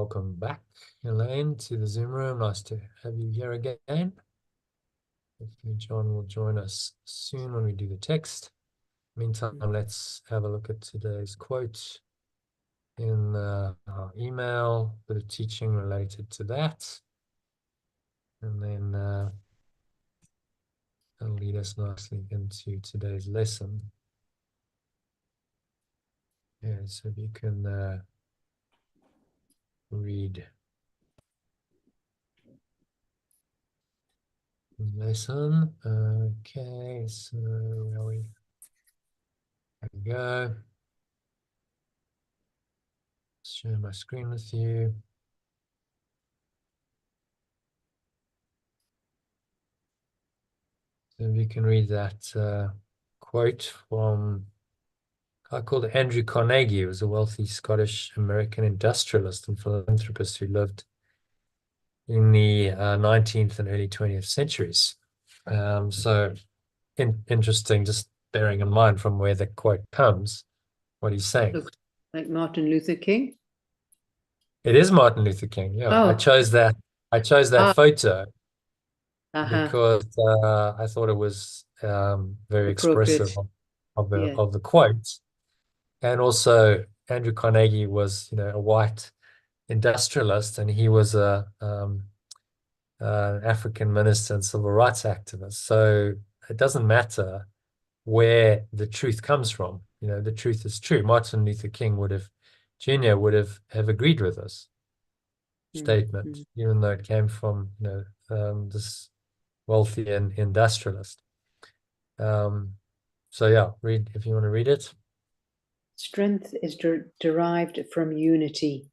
welcome back, Elaine, to the Zoom room. Nice to have you here again. Hopefully John will join us soon when we do the text. Meantime, let's have a look at today's quote in our email, a bit of teaching related to that. And then that'll lead us nicely into today's lesson. Yeah, so if you can read the lesson. Okay, so where are we? There we go. Share my screen with you. So we can read that quote from a guy called Andrew Carnegie. He was a wealthy Scottish American industrialist and philanthropist who lived in the 19th and early 20th centuries. So interesting, just bearing in mind from where the quote comes, what he's saying. Looks like Martin Luther King. It is Martin Luther King. Yeah, Oh. I chose that photo because I thought it was very expressive of the quote. And also Andrew Carnegie was, a white industrialist, and he was an African minister and civil rights activist. So it doesn't matter where the truth comes from. The truth is true. Martin Luther King Jr. would have agreed with this statement, even though it came from, this wealthy and industrialist. So yeah, read if you want to read it. Strength is derived from unity.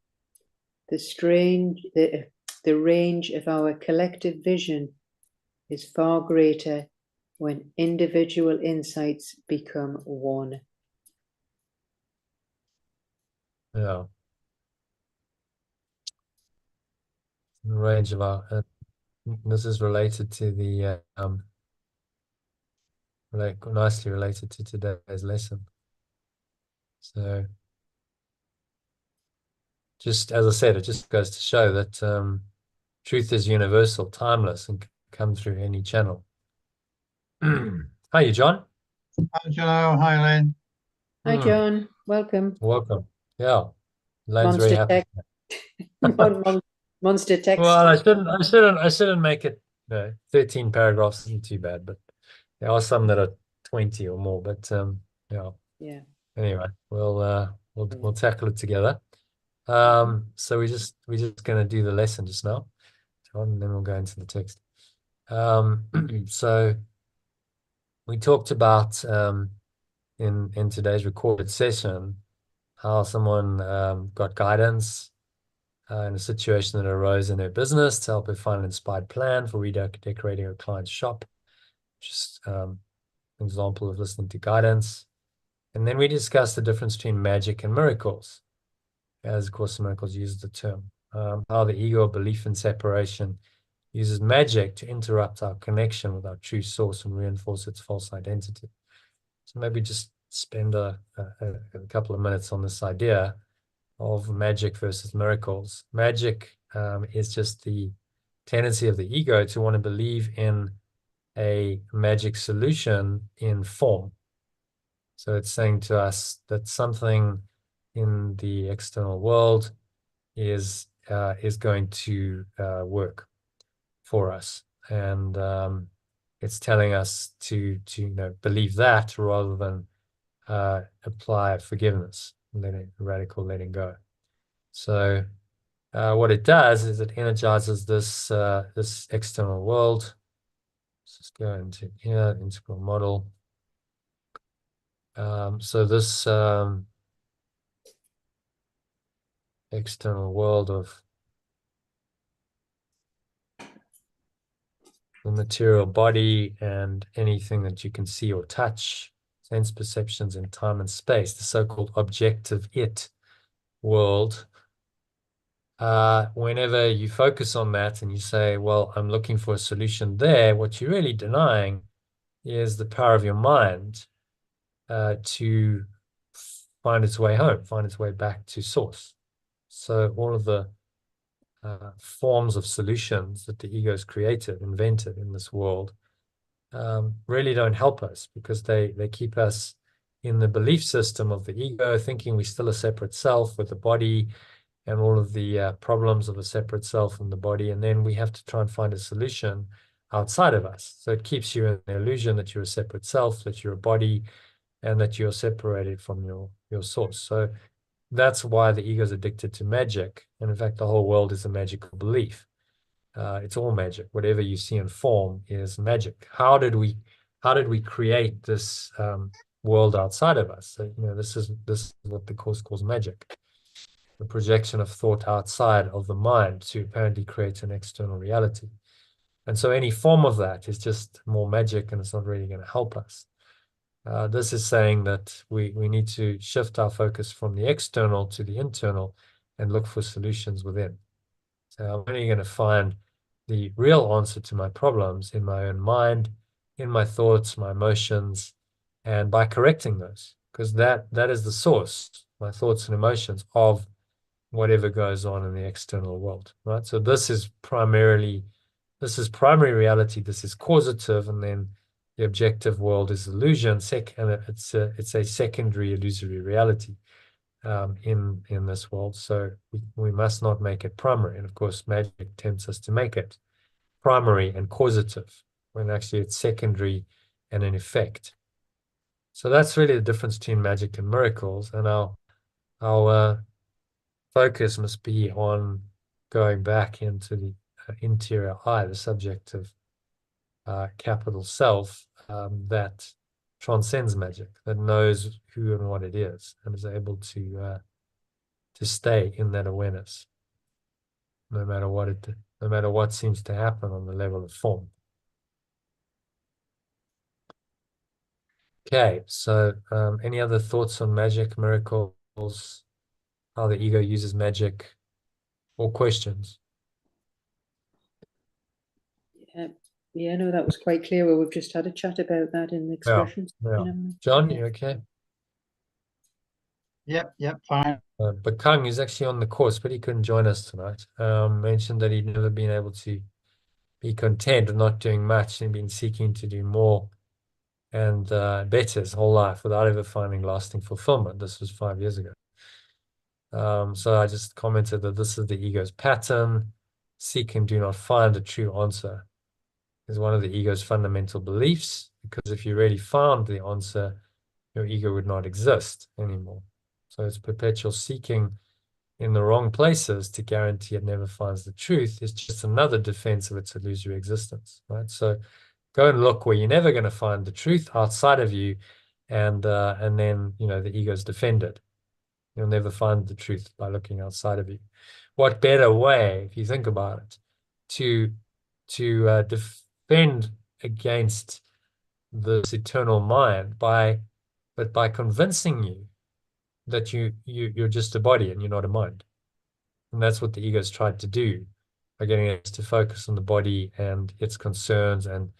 The range of our collective vision is far greater when individual insights become one. Yeah. The range of our this is related to the nicely related to today's lesson. So just as I said, it just goes to show that truth is universal, timeless, and can come through any channel. Hi, you, John. Hi, Joe. Hi, Elaine. Hi, John. Welcome. Welcome. Yeah, Elaine's very happy. Monster text. Well, I shouldn't make it 13 paragraphs isn't too bad, but there are some that are 20 or more. But yeah. Anyway, we'll tackle it together. So we're just going to do the lesson just now, John, and then we'll go into the text. So we talked about in today's recorded session how someone got guidance in a situation that arose in their business to help her find an inspired plan for redecorating a client's shop. Just an example of listening to guidance. And then we discussed the difference between magic and miracles, as A Course in Miracles uses the term. How the ego of belief in separation uses magic to interrupt our connection with our true source and reinforce its false identity. So maybe just spend a couple of minutes on this idea of magic versus miracles. Magic is just the tendency of the ego to want to believe in a magic solution in form. So it's saying to us that something in the external world is going to work for us, and it's telling us to believe that rather than apply forgiveness, radical letting go. So what it does is it energizes this this external world. Let's just go into here, integral model. So this external world of the material body and anything that you can see or touch, sense perceptions in time and space, the so-called objective it world. Whenever you focus on that and you say, well, I'm looking for a solution there, what you're really denying is the power of your mind to find its way home, find its way back to source. So all of the forms of solutions that the ego has created, invented in this world, really don't help us, because they keep us in the belief system of the ego, thinking we're still a separate self with the body and all of the problems of a separate self in the body. And then we have to try and find a solution outside of us. So it keeps you in the illusion that you're a separate self, that you're a body, and that you're separated from your source. So that's why the ego is addicted to magic. And in fact, the whole world is a magical belief. It's all magic. Whatever you see in form is magic. How did we create this world outside of us? So, this is what the Course calls magic. The projection of thought outside of the mind to apparently create an external reality. And so any form of that is just more magic, and it's not really going to help us. This is saying that we need to shift our focus from the external to the internal and look for solutions within. So I'm only going to find the real answer to my problems in my own mind, in my thoughts, my emotions, and by correcting those, because that is the source, my thoughts and emotions, of whatever goes on in the external world, right? So this is primary reality, this is causative, and then the objective world is illusion, and it's a secondary illusory reality in this world. So we must not make it primary. And of course, magic tempts us to make it primary and causative, when actually it's secondary and an effect. So that's really the difference between magic and miracles. And our focus must be on going back into the interior I, the subject of capital self, that transcends magic, that knows who and what it is, and is able to stay in that awareness, no matter what seems to happen on the level of form. Okay, so any other thoughts on magic, miracles, how the ego uses magic, or questions? Yeah, no, that was quite clear. We've just had a chat about that in the expressions. Yeah. John, you okay? Yep, fine. But Kang is actually on the course, but he couldn't join us tonight. Mentioned that he'd never been able to be content with not doing much and been seeking to do more and better his whole life without ever finding lasting fulfillment. This was 5 years ago. So I just commented that this is the ego's pattern. Seek and do not find a true answer is one of the ego's fundamental beliefs, because if you really found the answer, your ego would not exist anymore. So it's perpetual seeking in the wrong places to guarantee it never finds the truth is just another defense of its illusory existence, right? So go and look where you're never going to find the truth outside of you, and then the ego's defended. You'll never find the truth by looking outside of you. What better way, if you think about it, to defend against this eternal mind by convincing you that you're just a body and you're not a mind. And that's what the ego's tried to do by getting us to focus on the body and its concerns and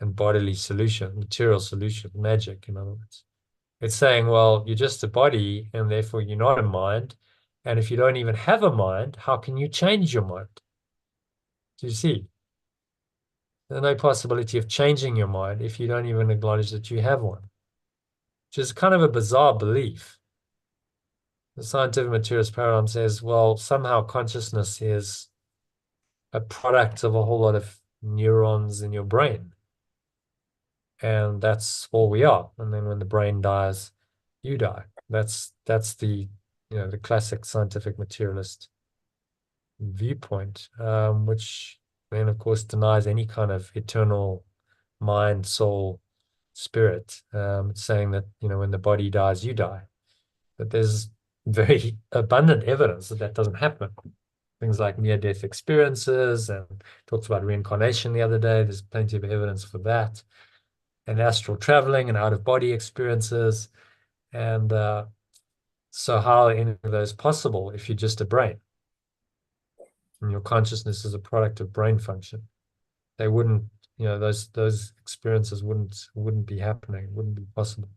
bodily solution, material solution, magic, in other words. It's saying, well, you're just a body and therefore you're not a mind. And if you don't even have a mind, how can you change your mind? Do you see? There's no possibility of changing your mind if you don't even acknowledge that you have one, which is kind of a bizarre belief. The scientific materialist paradigm says, well, somehow consciousness is a product of a whole lot of neurons in your brain. And that's all we are. And then when the brain dies, you die. That's the the classic scientific materialist viewpoint, which then of course denies any kind of eternal mind, soul, spirit. It's saying that when the body dies, you die. But there's very abundant evidence that that doesn't happen. Things like near-death experiences, and talked about reincarnation the other day. There's plenty of evidence for that, and astral traveling and out-of-body experiences. And so how are any of those possible if you're just a brain and your consciousness is a product of brain function? They wouldn't, those experiences wouldn't be happening, wouldn't be possible.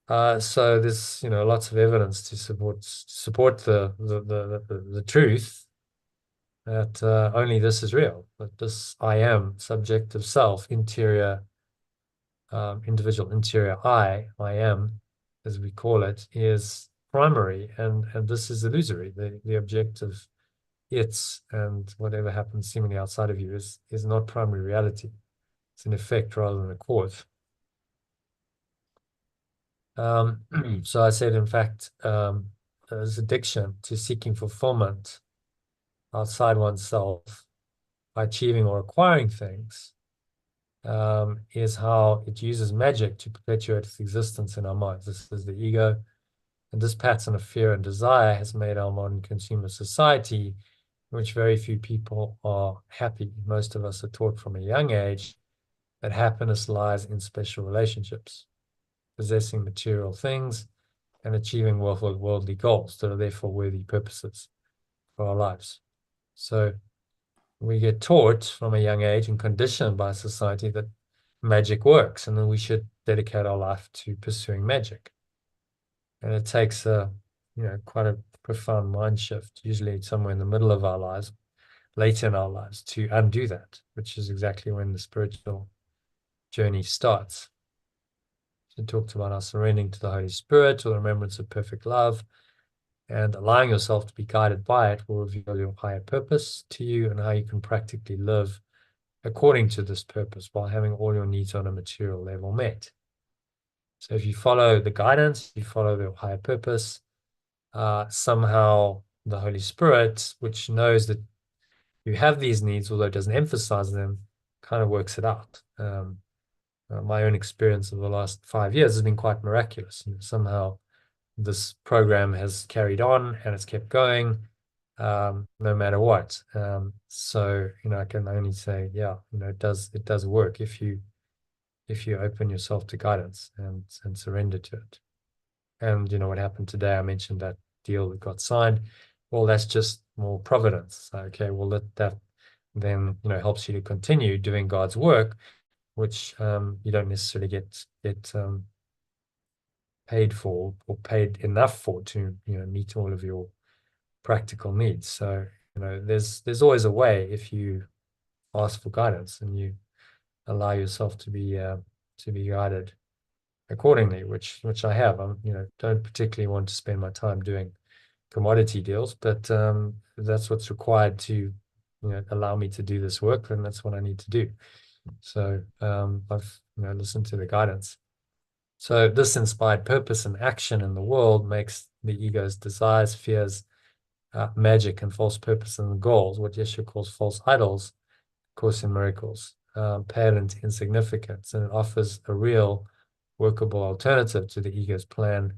So there's, lots of evidence to support the truth that only this is real, that this I am, subjective self, interior, individual interior I am, as we call it, is primary, and this is illusory. The objective it's and whatever happens seemingly outside of you is not primary reality. It's an effect rather than a cause. So I said, in fact, there's addiction to seeking fulfillment outside oneself by achieving or acquiring things, is how it uses magic to perpetuate its existence in our minds. This is the ego. And this pattern of fear and desire has made our modern consumer society, in which very few people are happy. Most of us are taught from a young age that happiness lies in special relationships, possessing material things, and achieving worldly goals that are therefore worthy purposes for our lives. So we get taught from a young age and conditioned by society that magic works, and then we should dedicate our life to pursuing magic. And it takes quite a profound mind shift, usually somewhere in the middle of our lives, later in our lives, to undo that, which is exactly when the spiritual journey starts. It talks about our surrendering to the Holy Spirit, or the remembrance of perfect love, and allowing yourself to be guided by it will reveal your higher purpose to you and how you can practically live according to this purpose while having all your needs on a material level met. So if you follow the guidance, you follow the higher purpose, somehow the Holy Spirit, which knows that you have these needs, although it doesn't emphasize them, kind of works it out. My own experience of the last 5 years has been quite miraculous. Somehow this program has carried on and it's kept going, no matter what. So, I can only say, yeah, it does work if you open yourself to guidance and surrender to it. And what happened today, I mentioned that deal that got signed. Well, that's just more providence. Okay, well, that then helps you to continue doing God's work, which you don't necessarily get paid for or paid enough for to meet all of your practical needs. So there's always a way if you ask for guidance and you allow yourself to be guided accordingly, which I have. Don't particularly want to spend my time doing commodity deals, but that's what's required to allow me to do this work, and that's what I need to do. So I've listened to the guidance. So this inspired purpose and action in the world makes the ego's desires, fears, magic, and false purpose and goals, what Yeshua calls false idols, Course in Miracles, pale into insignificance, and it offers a real workable alternative to the ego's plan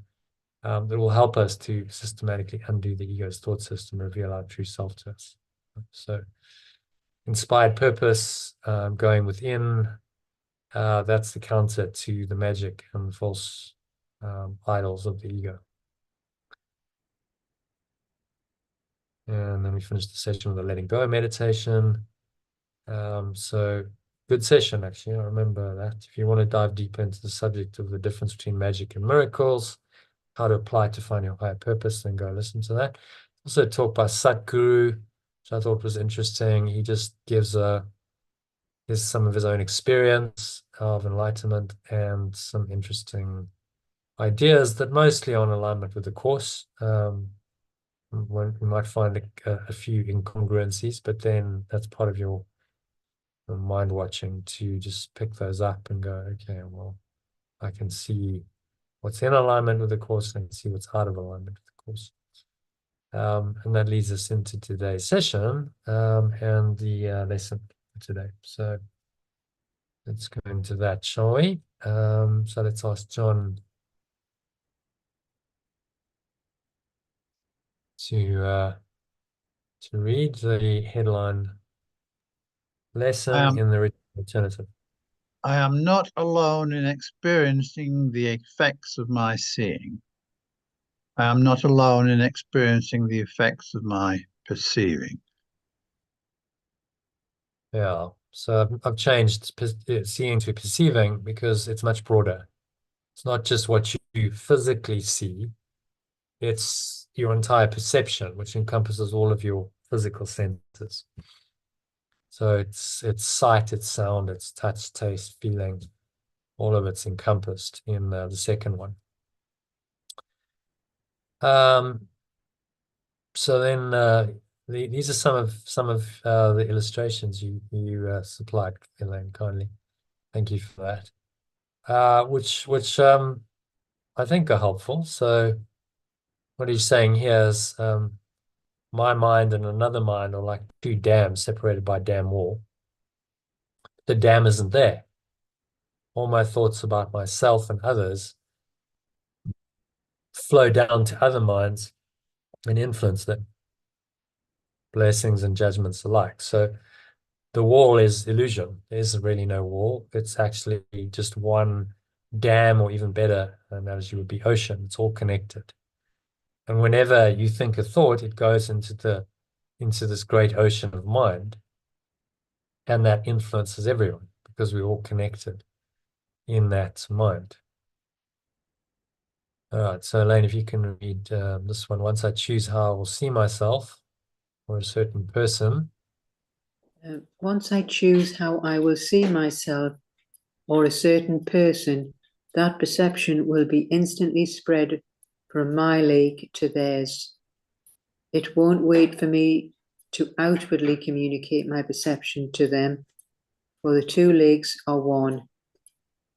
that will help us to systematically undo the ego's thought system, reveal our true self to us. So inspired purpose, going within, that's the counter to the magic and the false idols of the ego. And then we finished the session with a letting go meditation. So good session, actually. I remember that. If you want to dive deeper into the subject of the difference between magic and miracles, how to apply to find your higher purpose, then go listen to that. Also talked by Satguru, which I thought was interesting. He just gives some of his own experience of enlightenment and some interesting ideas that mostly are in alignment with the Course. We might find a few incongruencies, but then that's part of your mind watching to just pick those up and go, okay, well, I can see what's in alignment with the Course and I can see what's out of alignment with the Course. And that leads us into today's session and the lesson for today. So let's go into that, shall we? So let's ask John to read the headline lesson in the alternative. I am not alone in experiencing the effects of my seeing. I am not alone in experiencing the effects of my perceiving. Yeah, so I've changed seeing to perceiving because it's much broader. It's not just what you physically see, it's your entire perception, which encompasses all of your physical senses. So it's sight, it's sound, it's touch, taste, feeling, all of it's encompassed in the second one. So then these are some of the illustrations you supplied, Elaine, kindly. Thank you for that. Which I think are helpful. So what he's saying here is my mind and another mind are like two dams separated by a dam wall. The dam isn't there. All my thoughts about myself and others flow down to other minds and influence them, blessings and judgments alike. So the wall is illusion. There isn't really no wall. It's actually just one dam, or even better analogy would be ocean. It's all connected. And whenever you think a thought, it goes into this great ocean of mind. And that influences everyone because we're all connected in that mind. All right, so Elaine, if you can read this one. Once I choose how I will see myself or a certain person. Once I choose how I will see myself or a certain person, that perception will be instantly spread from my leg to theirs. It won't wait for me to outwardly communicate my perception to them, for the two legs are one.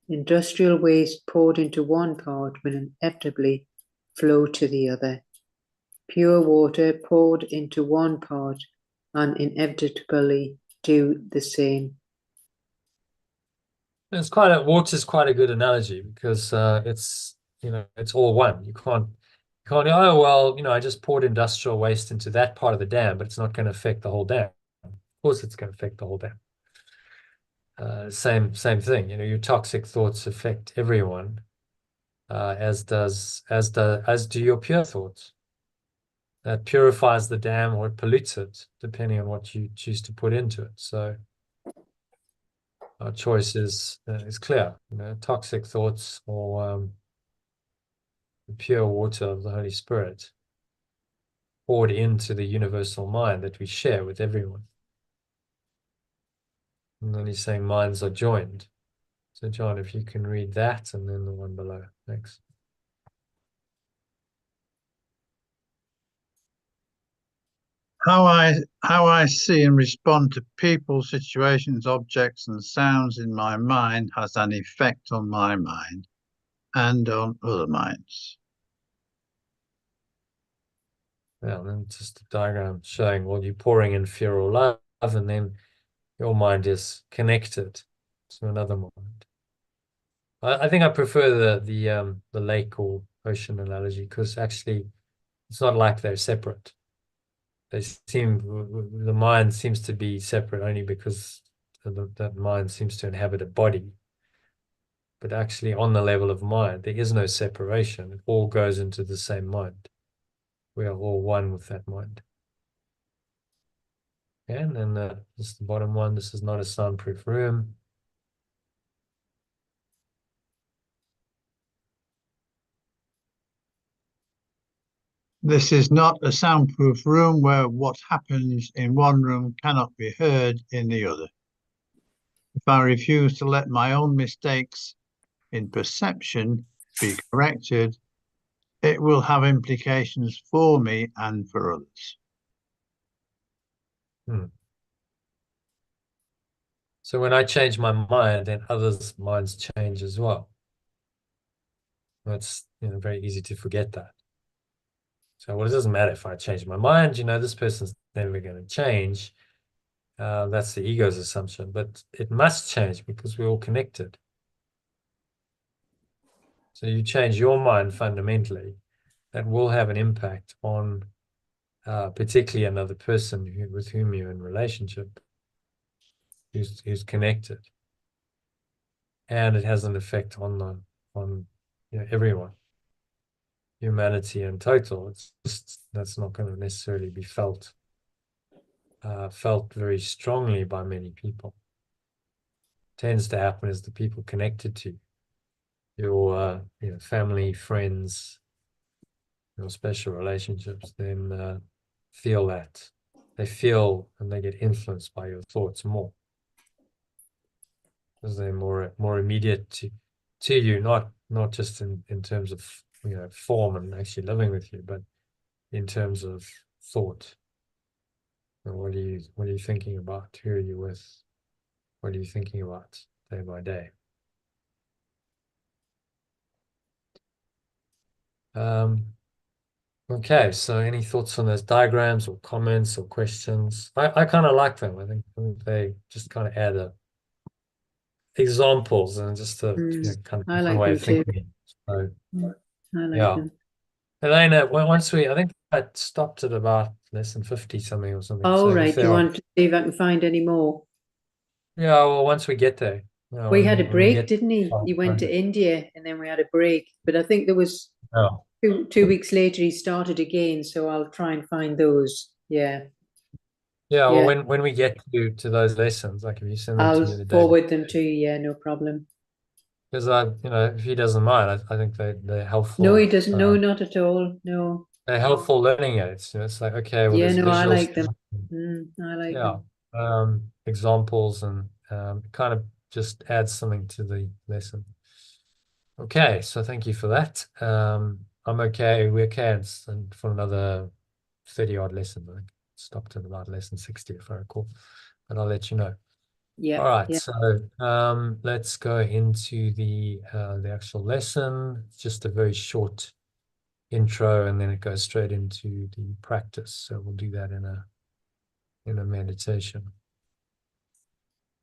Industrial waste poured into one part will inevitably flow to the other. Pure water poured into one part and inevitably do the same. Water's quite a good analogy because it's it's all one. You can't oh well, I just poured industrial waste into that part of the dam, but it's not going to affect the whole dam. Of course it's going to affect the whole dam. Same thing. Your toxic thoughts affect everyone, as do your pure thoughts. That purifies the dam or it pollutes it, depending on what you choose to put into it. So our choice is clear. Toxic thoughts or the pure water of the Holy Spirit poured into the universal mind that we share with everyone. And then he's saying minds are joined. So John, if you can read that and then the one below. Thanks. How I see and respond to people, situations, objects, and sounds in my mind has an effect on my mind and on other minds. Yeah, and then just a diagram showing, well, you're pouring in fear or love, and then your mind is connected to another mind. I think I prefer the lake or ocean analogy because actually it's not like they're separate. The mind seems to be separate only because that mind seems to inhabit a body. But actually on the level of mind, there is no separation. It all goes into the same mind. We are all one with that mind. Okay, and then this is the bottom one. This is not a soundproof room. This is not a soundproof room where what happens in one room cannot be heard in the other. If I refuse to let my own mistakes in perception be corrected, it will have implications for me and for others. So when I change my mind, then others' minds change as well. That's very easy to forget that. So well, it doesn't matter if I change my mind, this person's never going to change. That's the ego's assumption, but it must change because we're all connected. So you change your mind fundamentally, that will have an impact on particularly another person with whom you're in relationship, who's connected. And it has an effect on everyone. Humanity in total. It's just that's not going to necessarily be felt very strongly by many people. Tends to happen as the people connected to you your family, friends, your special relationships, then feel that. They feel and they get influenced by your thoughts more because they're more immediate to you, not just in terms of form and actually living with you, but in terms of thought. And what are you thinking about? Who are you with? What are you thinking about day by day? Okay, so any thoughts on those diagrams or comments or questions? I kind of like them. I think they just kind of add examples and just a kind of I different like way them of too. thinking. So I like yeah. them. Elena, I think I stopped at about less than 50 something or something. All So if right. Do there you are, want to see if I can find any more? yeah, well, once we get there, We had a when we break, get, didn't he? He went to India and then we had a break. But I think there was oh, 2 weeks later he started again. So I'll try and find those. Yeah. yeah, well, Yeah. when we get to those lessons, like if you send them to I'll me the day, forward them to you. Yeah, no problem. because if he doesn't mind, I think they're No, he helpful. doesn't. No, not at all. No. They're helpful learning aids. It's like, okay, well, Yeah, there's no, I visual like them. stuff, I like yeah, them. examples, and kind of just adds something to the lesson. Okay, so thank you for that. I'm okay. We're okay and for another 30 odd lessons. I think stopped at about lesson 60 if I recall, but I'll let you know. All Yeah. right, Yeah. so let's go into the actual lesson. It's just a very short intro, and then it goes straight into the practice. So we'll do that in a meditation.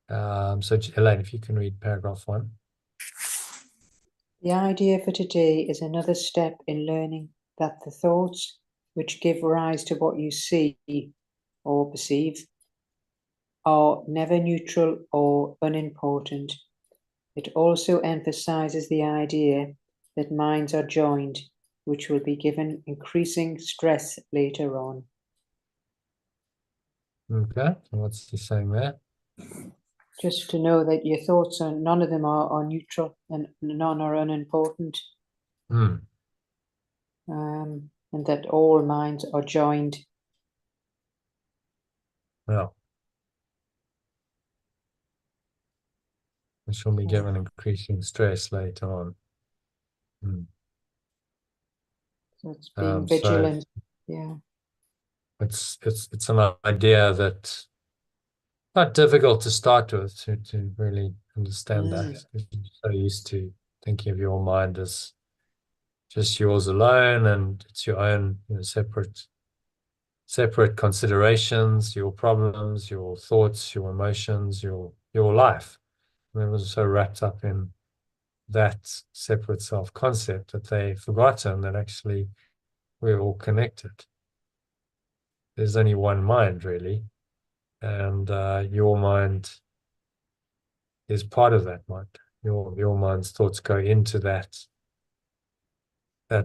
So Elaine, if you can read paragraph 1. The idea for today is another step in learning that the thoughts which give rise to what you see or perceive are never neutral or unimportant. It also emphasizes the idea that minds are joined, which will be given increasing stress later on. Okay, what's he saying there? Just to know that your thoughts are none of them are neutral and none are unimportant, Hmm. and that all minds are joined. Well, which will be given increasing stress later on. Hmm. So it's being So vigilant. Yeah. it's an idea that quite difficult to start with to really understand that, because you're so used to thinking of your mind as just yours alone, and it's your own separate considerations, your problems, your thoughts, your emotions, your life. And everyone's so wrapped up in that separate self-concept that they've forgotten that actually we're all connected. There's only one mind, really, and your mind is part of that mind. Your mind's thoughts go into that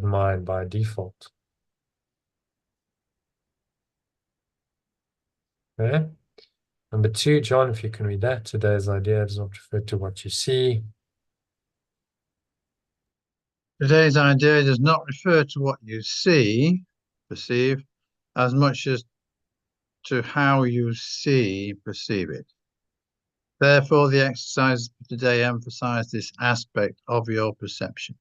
mind by default. Okay. Number 2, John, if you can read that. Today's idea does not refer to what you see. Today's idea does not refer to what you see, perceive, as much as to how you perceive it. Therefore, the exercises for today emphasize this aspect of your perception.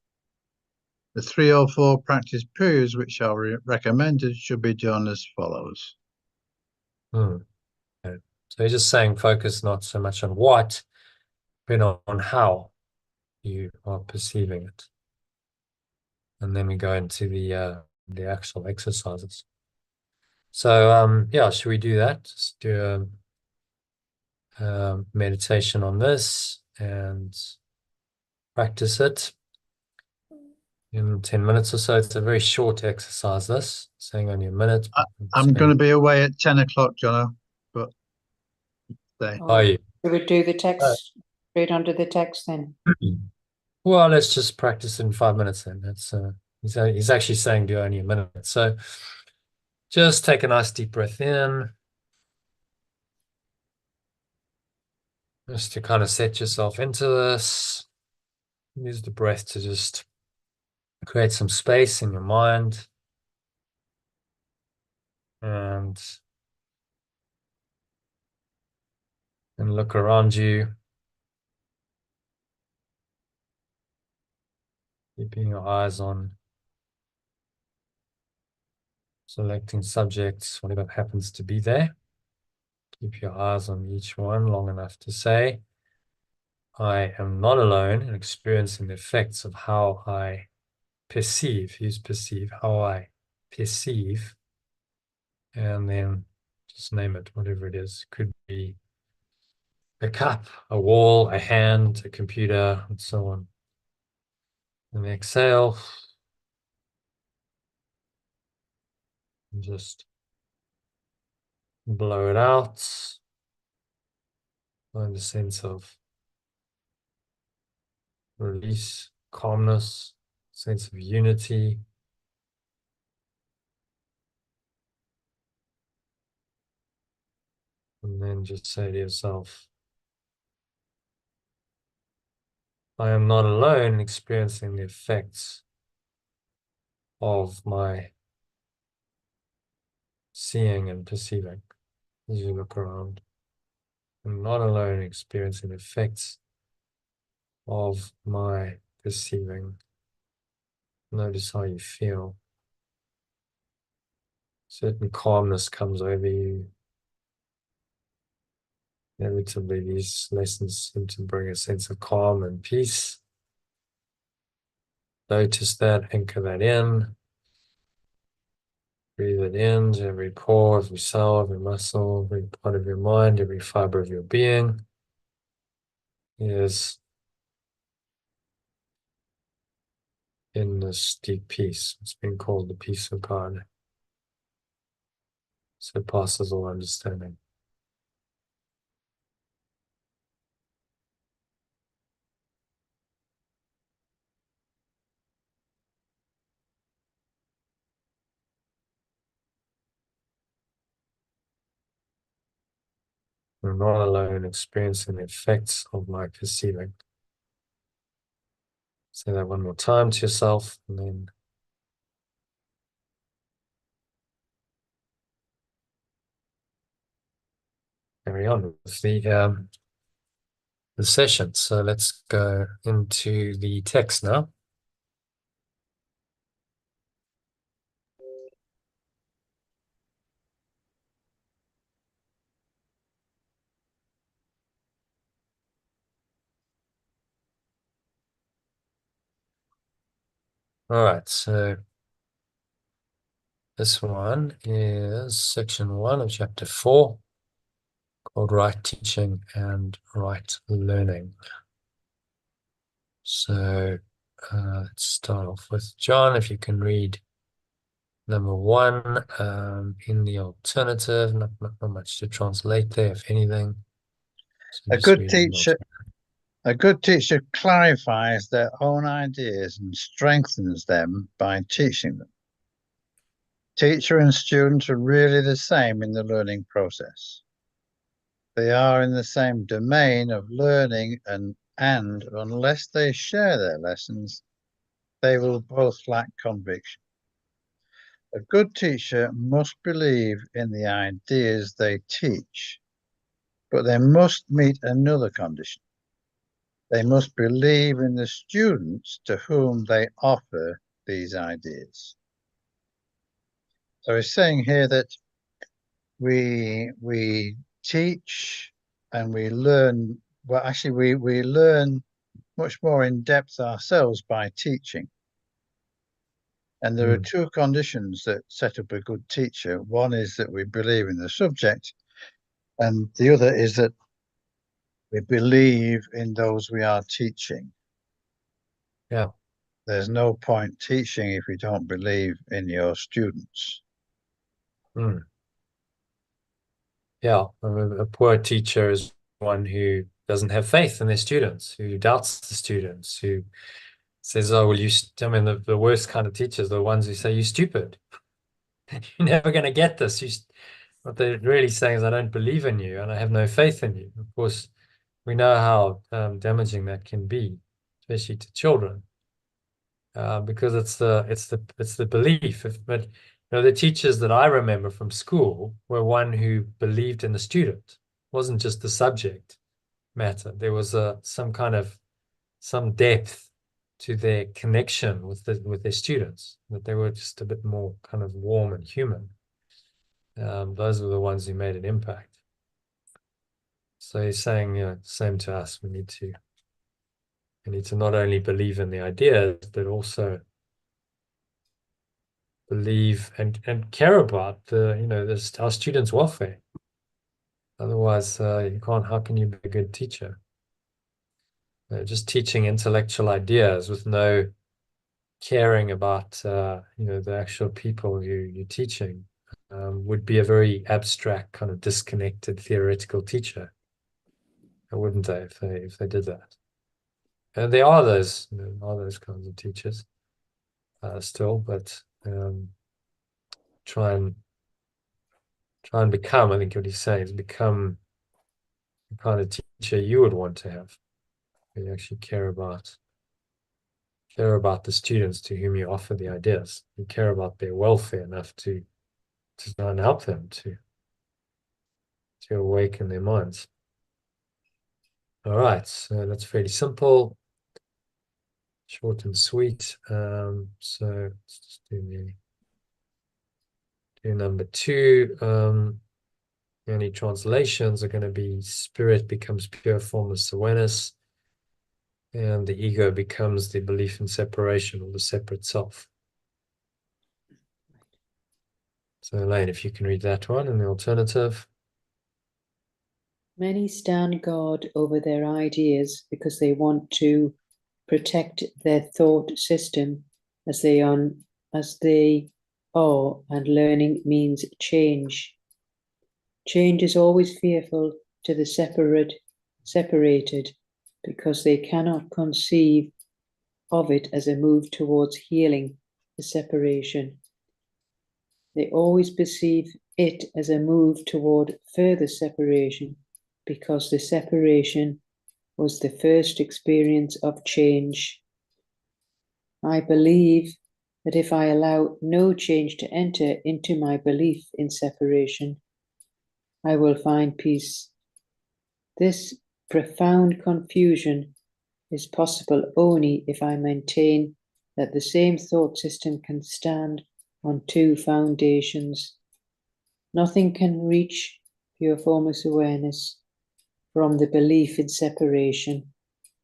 The 3 or 4 practice periods which are recommended should be done as follows. Okay. So he's just saying focus not so much on what, but on how you are perceiving it. And then we go into the actual exercises. So yeah, should we do that? Just do a meditation on this and practice it in 10 minutes or so. It's a very short exercise, this, saying only a minute. I'm going to be away at 10 o'clock, Jono, but stay. Are you? Should we do the text straight under the text then? Well, let's just practice in 5 minutes then. That's he's actually saying do only a minute. So just take a nice deep breath in, just to kind of set yourself into this. use the breath to just create some space in your mind. And look around you. Keeping your eyes on selecting subjects, whatever happens to be there. Keep your eyes on each one long enough to say, I am not alone in experiencing the effects of how I perceive. Use perceive, how I perceive. And then just name it, whatever it is. Could be a cup, a wall, a hand, a computer, and so on. And exhale. And just blow it out. Find a sense of release, calmness, sense of unity. And then just say to yourself, I am not alone in experiencing the effects of my seeing and perceiving as you look around. I'm not alone in experiencing the effects of my perceiving. Notice how you feel. Certain calmness comes over you. Inevitably, these lessons seem to bring a sense of calm and peace. Notice that, anchor that in. Breathe it in to every pore, every cell, every muscle, every part of your mind, every fiber of your being is in this deep peace. It's been called the peace of God. So it passes all understanding. I'm not alone experiencing the effects of my perceiving. Say that one more time to yourself, and then carry on with the session. So let's go into the text now. All right, so this one is section 1 of chapter 4, called Right Teaching and Right Learning. So let's start off with John, if you can read number 1 in the alternative. Not much to translate there, if anything. So A just good read in the teacher, alternative. a good teacher clarifies their own ideas and strengthens them by teaching them. Teacher and student are really the same in the learning process. They are in the same domain of learning and unless they share their lessons, they will both lack conviction. A good teacher must believe in the ideas they teach, but they must meet another condition. They must believe in the students to whom they offer these ideas. So he's saying here that we teach and we learn. Well, actually, we learn much more in depth ourselves by teaching. And there are two conditions that set up a good teacher. One is that we believe in the subject, and the other is that we believe in those we are teaching. Yeah. There's no point teaching if you don't believe in your students. Yeah, a poor teacher is one who doesn't have faith in their students, who doubts the students, who says, oh, well, I mean, the worst kind of teachers are the ones who say, you're stupid. You're never going to get this. What they're really saying is, I don't believe in you and I have no faith in you. Of course, we know how damaging that can be especially to children, because it's the belief. But you know, the teachers that I remember from school were one who believed in the student. It wasn't just the subject matter. There was some depth to their connection with their students, that they were just a bit more kind of warm and human. Those were the ones who made an impact. So he's saying, you know, same to us. We need to not only believe in the ideas, but also believe and care about our students' welfare. Otherwise, how can you be a good teacher? Just teaching intellectual ideas with no caring about the actual people you're teaching would be a very abstract, kind of disconnected theoretical teacher, wouldn't they, if they did that? And there are those kinds of teachers still, but try and become, I think what he's saying is become the kind of teacher you would want to have. You actually care about the students to whom you offer the ideas. You care about their welfare enough to try and help them to awaken their minds. All right, so that's fairly simple, short and sweet. So let's just do number 2. The only translations are going to be spirit becomes pure formless awareness, and the ego becomes the belief in separation, or the separate self. So Elaine, if you can read that one and the alternative. Many stand guard over their ideas because they want to protect their thought system as they are, and learning means change. Change is always fearful to the separated because they cannot conceive of it as a move towards healing the separation. They always perceive it as a move toward further separation because the separation was the first experience of change. I believe that if I allow no change to enter into my belief in separation, I will find peace. This profound confusion is possible only if I maintain that the same thought system can stand on 2 foundations. Nothing can reach pure formless awareness from the belief in separation,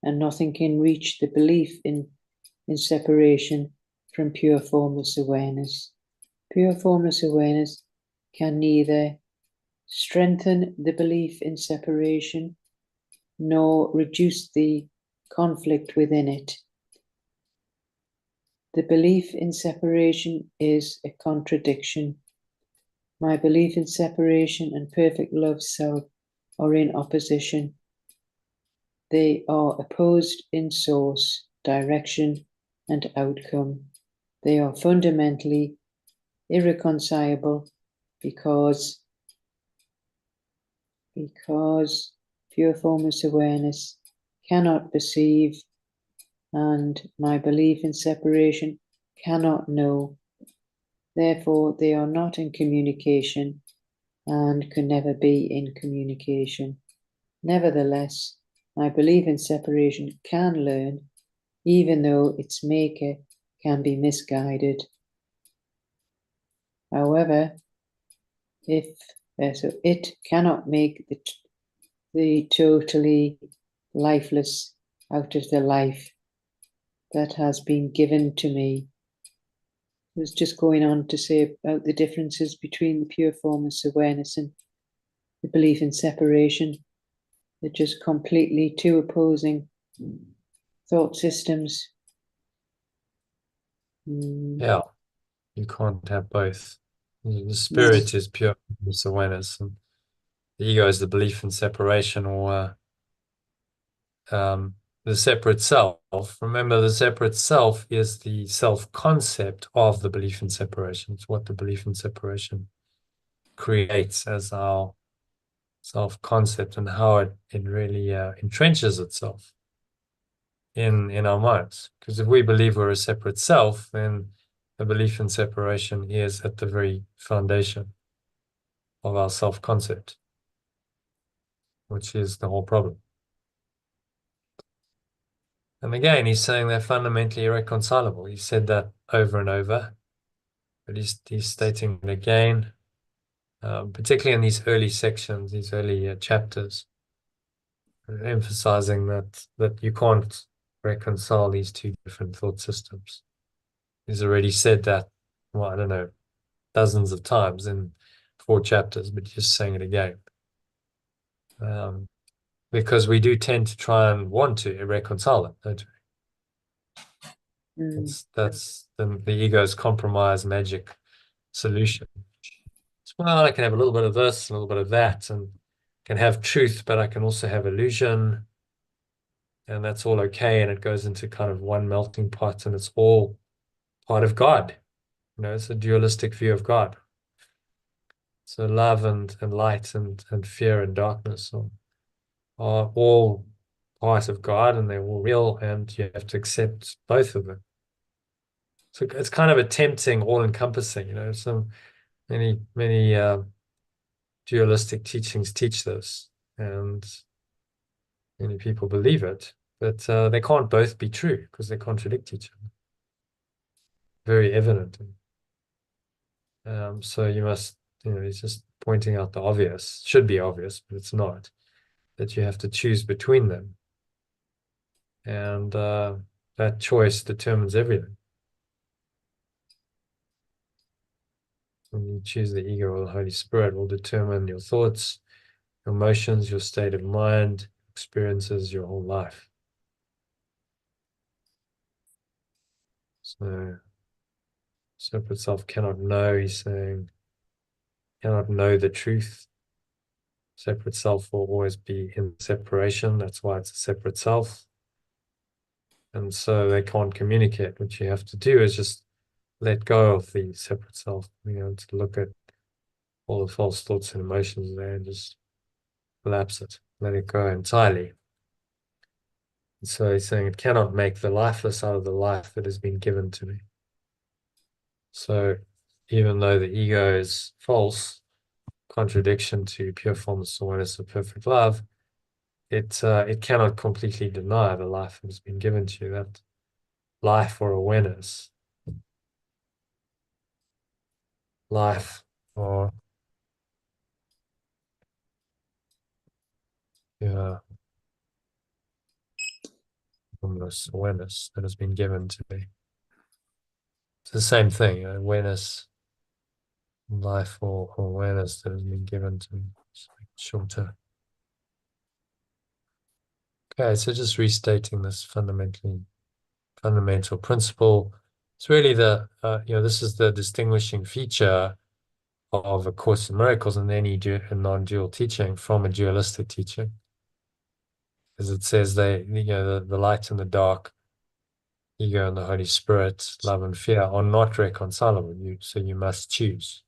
and nothing can reach the belief in separation from pure formless awareness. Pure formless awareness can neither strengthen the belief in separation nor reduce the conflict within it. The belief in separation is a contradiction. My belief in separation and perfect love self are in opposition. They are opposed in source, direction, and outcome. They are fundamentally irreconcilable because pure formless awareness cannot perceive, and my belief in separation cannot know. Therefore, they are not in communication and can never be in communication. Nevertheless, my belief in separation can learn, even though its maker can be misguided. However, so it cannot make the totally lifeless out of the life that has been given to me. I was just going on to say about the differences between the pure formless awareness and the belief in separation. They're just completely 2 opposing thought systems. Yeah, you can't have both. The spirit is pure formless awareness, and the ego is the belief in separation, or the separate self. Remember, the separate self is the self-concept of the belief in separation. It's what the belief in separation creates as our self-concept, and how it really entrenches itself. in our minds. Because if we believe we're a separate self, then the belief in separation is at the very foundation of our self-concept, which is the whole problem. And again, he's saying they're fundamentally irreconcilable. He said that over and over, but he's stating it again, particularly in these early sections, these early chapters, emphasizing that you can't reconcile these two different thought systems. He's already said that, well, I don't know, dozens of times in 4 chapters, but just saying it again. Because we do tend to try and want to reconcile it, don't we? That's the ego's compromise magic solution. Well, I can have a little bit of this, a little bit of that, and can have truth, but I can also have illusion, and that's all okay. And it goes into kind of one melting pot, and it's all part of God. You know, it's a dualistic view of God. So love and light and fear and darkness are all part of God, and they're all real, and you have to accept both of them. So it's kind of a tempting, all-encompassing, you know, so many dualistic teachings teach this, and many people believe it, but they can't both be true because they contradict each other. Very evident. So you must, you know, he's just pointing out the obvious, should be obvious, but it's not, that you have to choose between them. And that choice determines everything. When you choose the ego or the Holy Spirit, will determine your thoughts, your emotions, your state of mind, experiences, your whole life. So, separate self cannot know, he's saying, cannot know the truth. Separate self will always be in separation. That's why it's a separate self. And so they can't communicate. What you have to do is just let go of the separate self, you know, to look at all the false thoughts and emotions there and just collapse it, let it go entirely. And so he's saying it cannot make the lifeless out of the life that has been given to me. So even though the ego is false, contradiction to pure formless awareness of perfect love, it cannot completely deny the life that has been given to you, that life or awareness, life or formless awareness that has been given to me. It's the same thing, you know, awareness, life or awareness that has been given to me. Just make it shorter. Okay, so just restating this fundamental principle. It's really the, you know, this is the distinguishing feature of A Course in Miracles and any non-dual teaching from a dualistic teaching. As it says, they, you know, the light and the dark, ego and the Holy Spirit, love and fear are not reconcilable. So you must choose.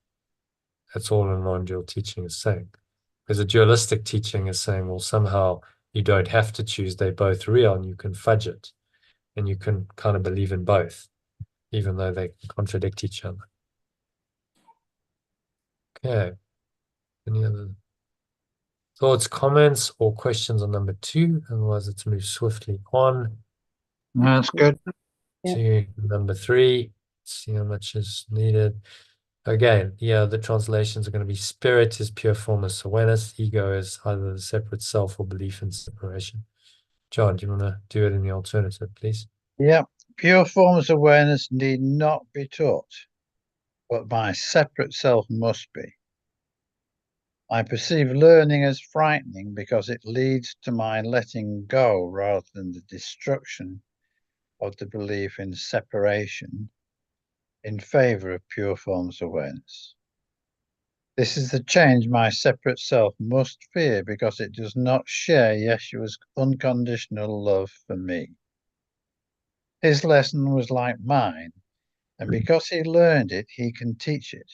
That's all a non-dual teaching is saying. Because a dualistic teaching is saying, well, somehow you don't have to choose. They're both real and you can fudge it. And you can kind of believe in both, even though they contradict each other. Okay. Any other thoughts, comments, or questions on number 2? Otherwise, let's move swiftly on. That's good. To number 3. See how much is needed. Again, yeah, the translations are going to be spirit is pure formless awareness. Ego is either the separate self or belief in separation. John, do you want to do it in the alternative, please? Yeah. Pure formless awareness need not be taught, but my separate self must be. I perceive learning as frightening because it leads to my letting go rather than the destruction of the belief in separation in favor of pure formless awareness. This is the change my separate self must fear because it does not share Yeshua's unconditional love for me. His lesson was like mine, and because he learned it, he can teach it.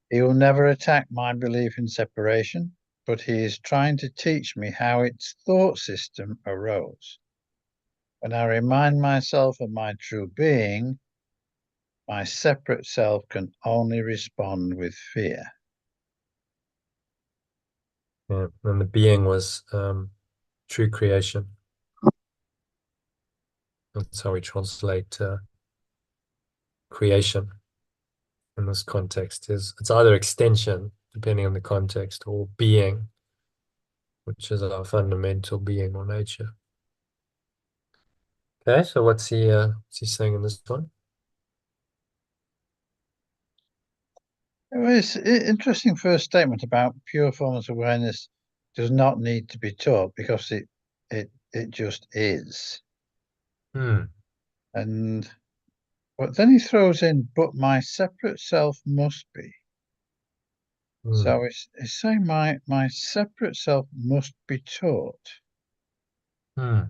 He will never attack my belief in separation, but he is trying to teach me how its thought system arose. When I remind myself of my true being, my separate self can only respond with fear. Yeah. And the being was true creation. That's how we translate creation in this context. It's either extension, depending on the context, or being, which is our fundamental being or nature. Okay, so what's he saying in this one? It was interesting first statement about pure formless awareness does not need to be taught because it just is. Hmm. And but then he throws in, but my separate self must be. So it's saying my separate self must be taught. Hmm.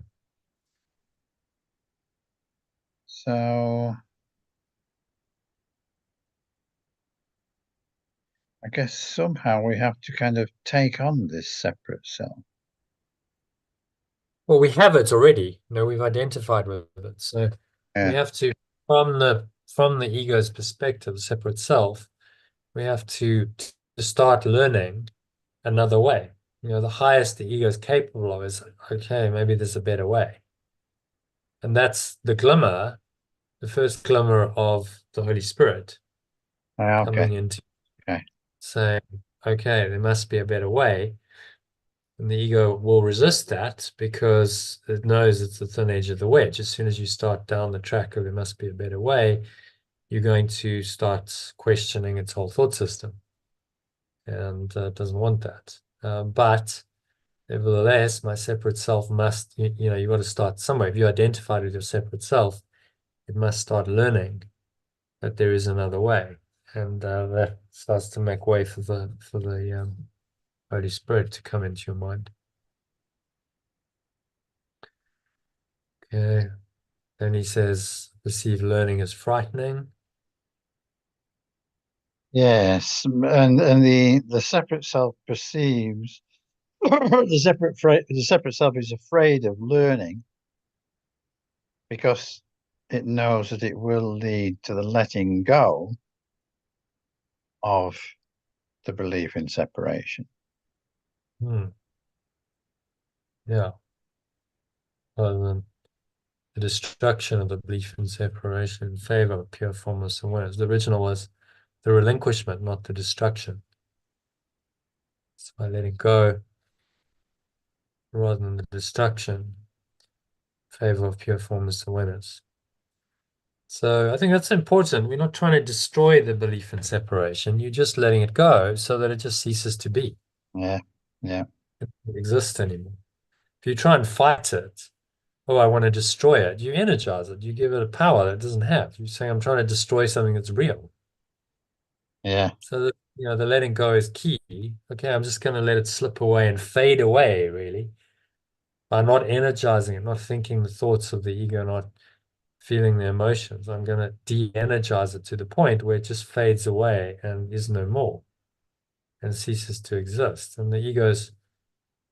So I guess somehow we have to kind of take on this separate self. Well, we have it already. We've identified with it. So we Yeah. have to, from the ego's perspective, separate self, we have to start learning another way. The highest the ego is capable of is, okay, maybe there's a better way. And that's the glimmer, the first glimmer of the Holy Spirit Okay. coming into Okay. saying, okay, there must be a better way. And the ego will resist that because it knows it's the thin edge of the wedge. As soon as you start down the track of there must be a better way, you're going to start questioning its whole thought system. And it doesn't want that. But nevertheless, my separate self must, you've got to start somewhere. If you identified with your separate self, it must start learning that there is another way. And that starts to make way for the Holy Spirit to come into your mind. Okay. Then he says, perceive learning as frightening. Yes, and the separate self perceives the separate self is afraid of learning because it knows that it will lead to the letting go of the belief in separation. Yeah. Rather than the destruction of the belief in separation in favor of pure formless awareness. The original was the relinquishment, not the destruction. So by letting go rather than the destruction in favor of pure formless awareness. So I think that's important. We're not trying to destroy the belief in separation. You're just letting it go so that it just ceases to be. Yeah, yeah, It doesn't exist anymore. If you try and fight it, oh, I want to destroy it, you energize it. You give it a power that it doesn't have. You say, I'm trying to destroy something that's real. yeah, So that, the letting go is key. Okay, I'm just going to let it slip away and fade away, really, by not energizing it, not thinking the thoughts of the ego, not feeling the emotions. I'm going to de-energize it to the point where it just fades away and is no more and ceases to exist. And the ego's,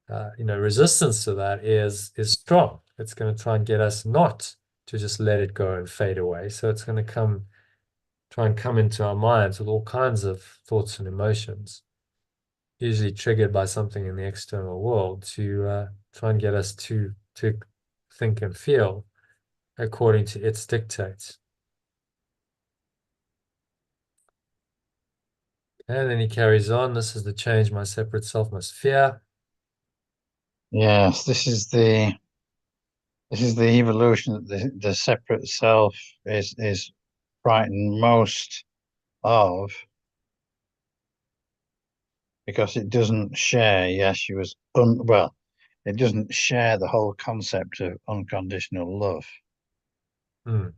resistance to that is strong. It's going to try and get us not to just let it go and fade away. So it's going to try and come into our minds with all kinds of thoughts and emotions, usually triggered by something in the external world, to try and get us to think and feel according to its dictates. And then he carries on. This is the change my separate self must fear. yes. This is the evolution that the separate self is frightened most of because it doesn't share Yeshua's well, it doesn't share the whole concept of unconditional love. Hmm.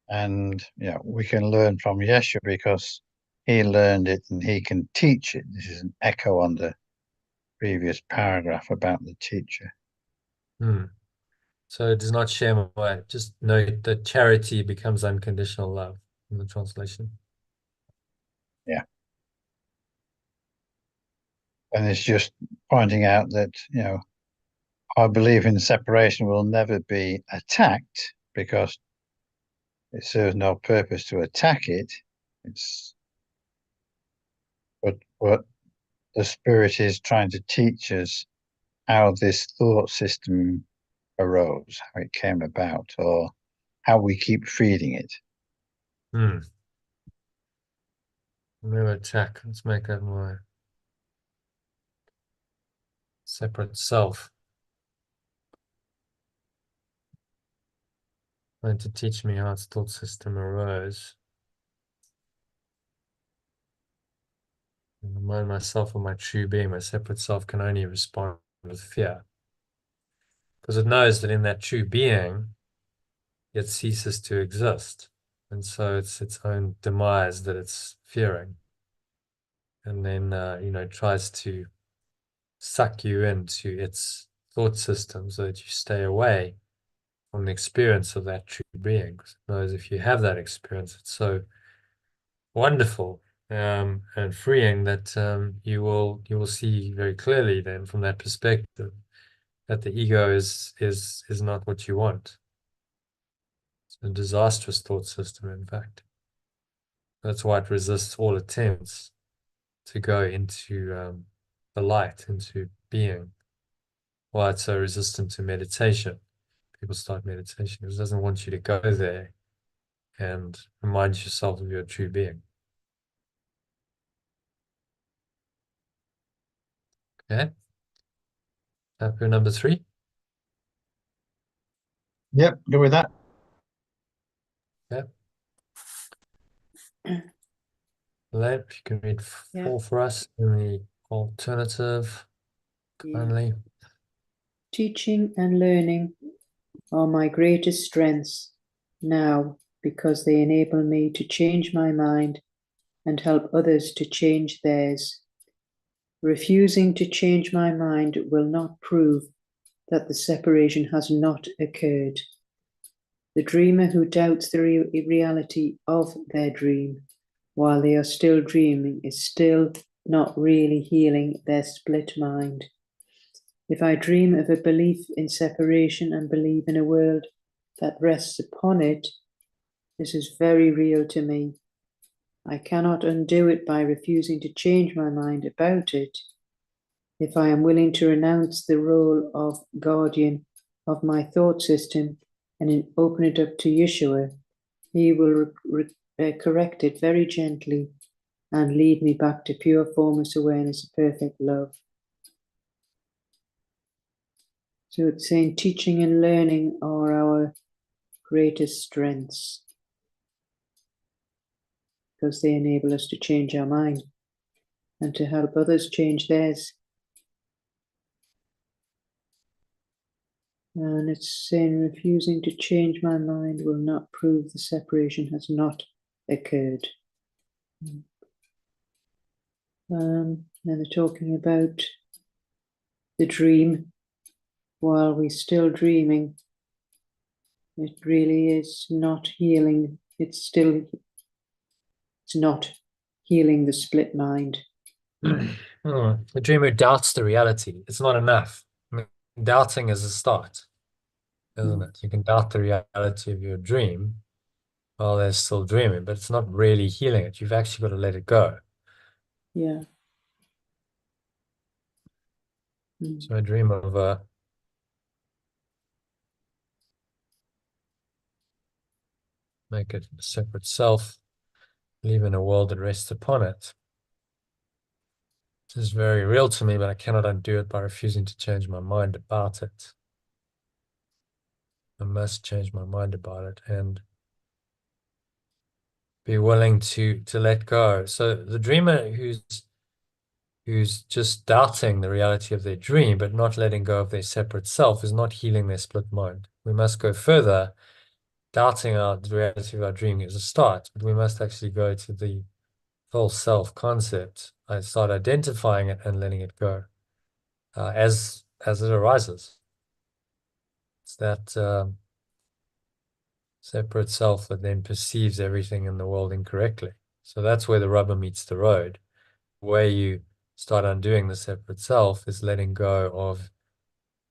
And yeah, we can learn from Yeshua because he learned it and he can teach it. This is an echo on the previous paragraph about the teacher. Hmm. So it does not share my way. Just note that charity becomes unconditional love in the translation. Yeah. And it's just pointing out that, our belief in separation will never be attacked because it serves no purpose to attack it. It's what the Spirit is trying to teach us how this thought system arose, how it came about, or how we keep feeding it. No attack. Let's make that more separate self. Trying to teach me how its thought system arose. And remind myself of my true being. My separate self can only respond with fear. Because it knows that in that true being, it ceases to exist. And so it's its own demise that it's fearing. And then, tries to suck you into its thought system so that you stay away from the experience of that true being. Because it knows if you have that experience, it's so wonderful and freeing that you will see very clearly then from that perspective that the ego is not what you want. It's a disastrous thought system, in fact. That's why it resists all attempts to go into the light, into being. Why it's so resistant to meditation. People start meditation because it doesn't want you to go there and remind yourself of your true being. Okay. Chapter number 3. Yep, go with that. Okay. Elaine, if you can read 4 for us in the alternative, kindly. Teaching and learning are my greatest strengths now because they enable me to change my mind and help others to change theirs. Refusing to change my mind will not prove that the separation has not occurred. The dreamer who doubts the reality of their dream while they are still dreaming is still not really healing their split mind. If I dream of a belief in separation and believe in a world that rests upon it, this is very real to me. I cannot undo it by refusing to change my mind about it. If I am willing to renounce the role of guardian of my thought system and open it up to Yeshua, he will correct it very gently and lead me back to pure formless awareness of perfect love. So it's saying teaching and learning are our greatest strengths because they enable us to change our mind and to help others change theirs. And it's saying refusing to change my mind will not prove the separation has not occurred. And they're talking about the dream. While we're still dreaming, it really is not healing. It's not healing the split mind. The dreamer doubts the reality. It's not enough. I mean, doubting is a start, isn't it? You can doubt the reality of your dream while they're still dreaming, but it's not really healing it. You've actually got to let it go. Yeah. So I dream of a make it a separate self, live in a world that rests upon it. This is very real to me, but I cannot undo it by refusing to change my mind about it. I must change my mind about it and be willing to let go. So the dreamer who's just doubting the reality of their dream, but not letting go of their separate self is not healing their split mind. We must go further. Doubting the reality of our dream is a start, but we must actually go to the full self concept. I start identifying it and letting it go as it arises. It's that separate self that then perceives everything in the world incorrectly. So that's where the rubber meets the road. Where you start undoing the separate self is letting go of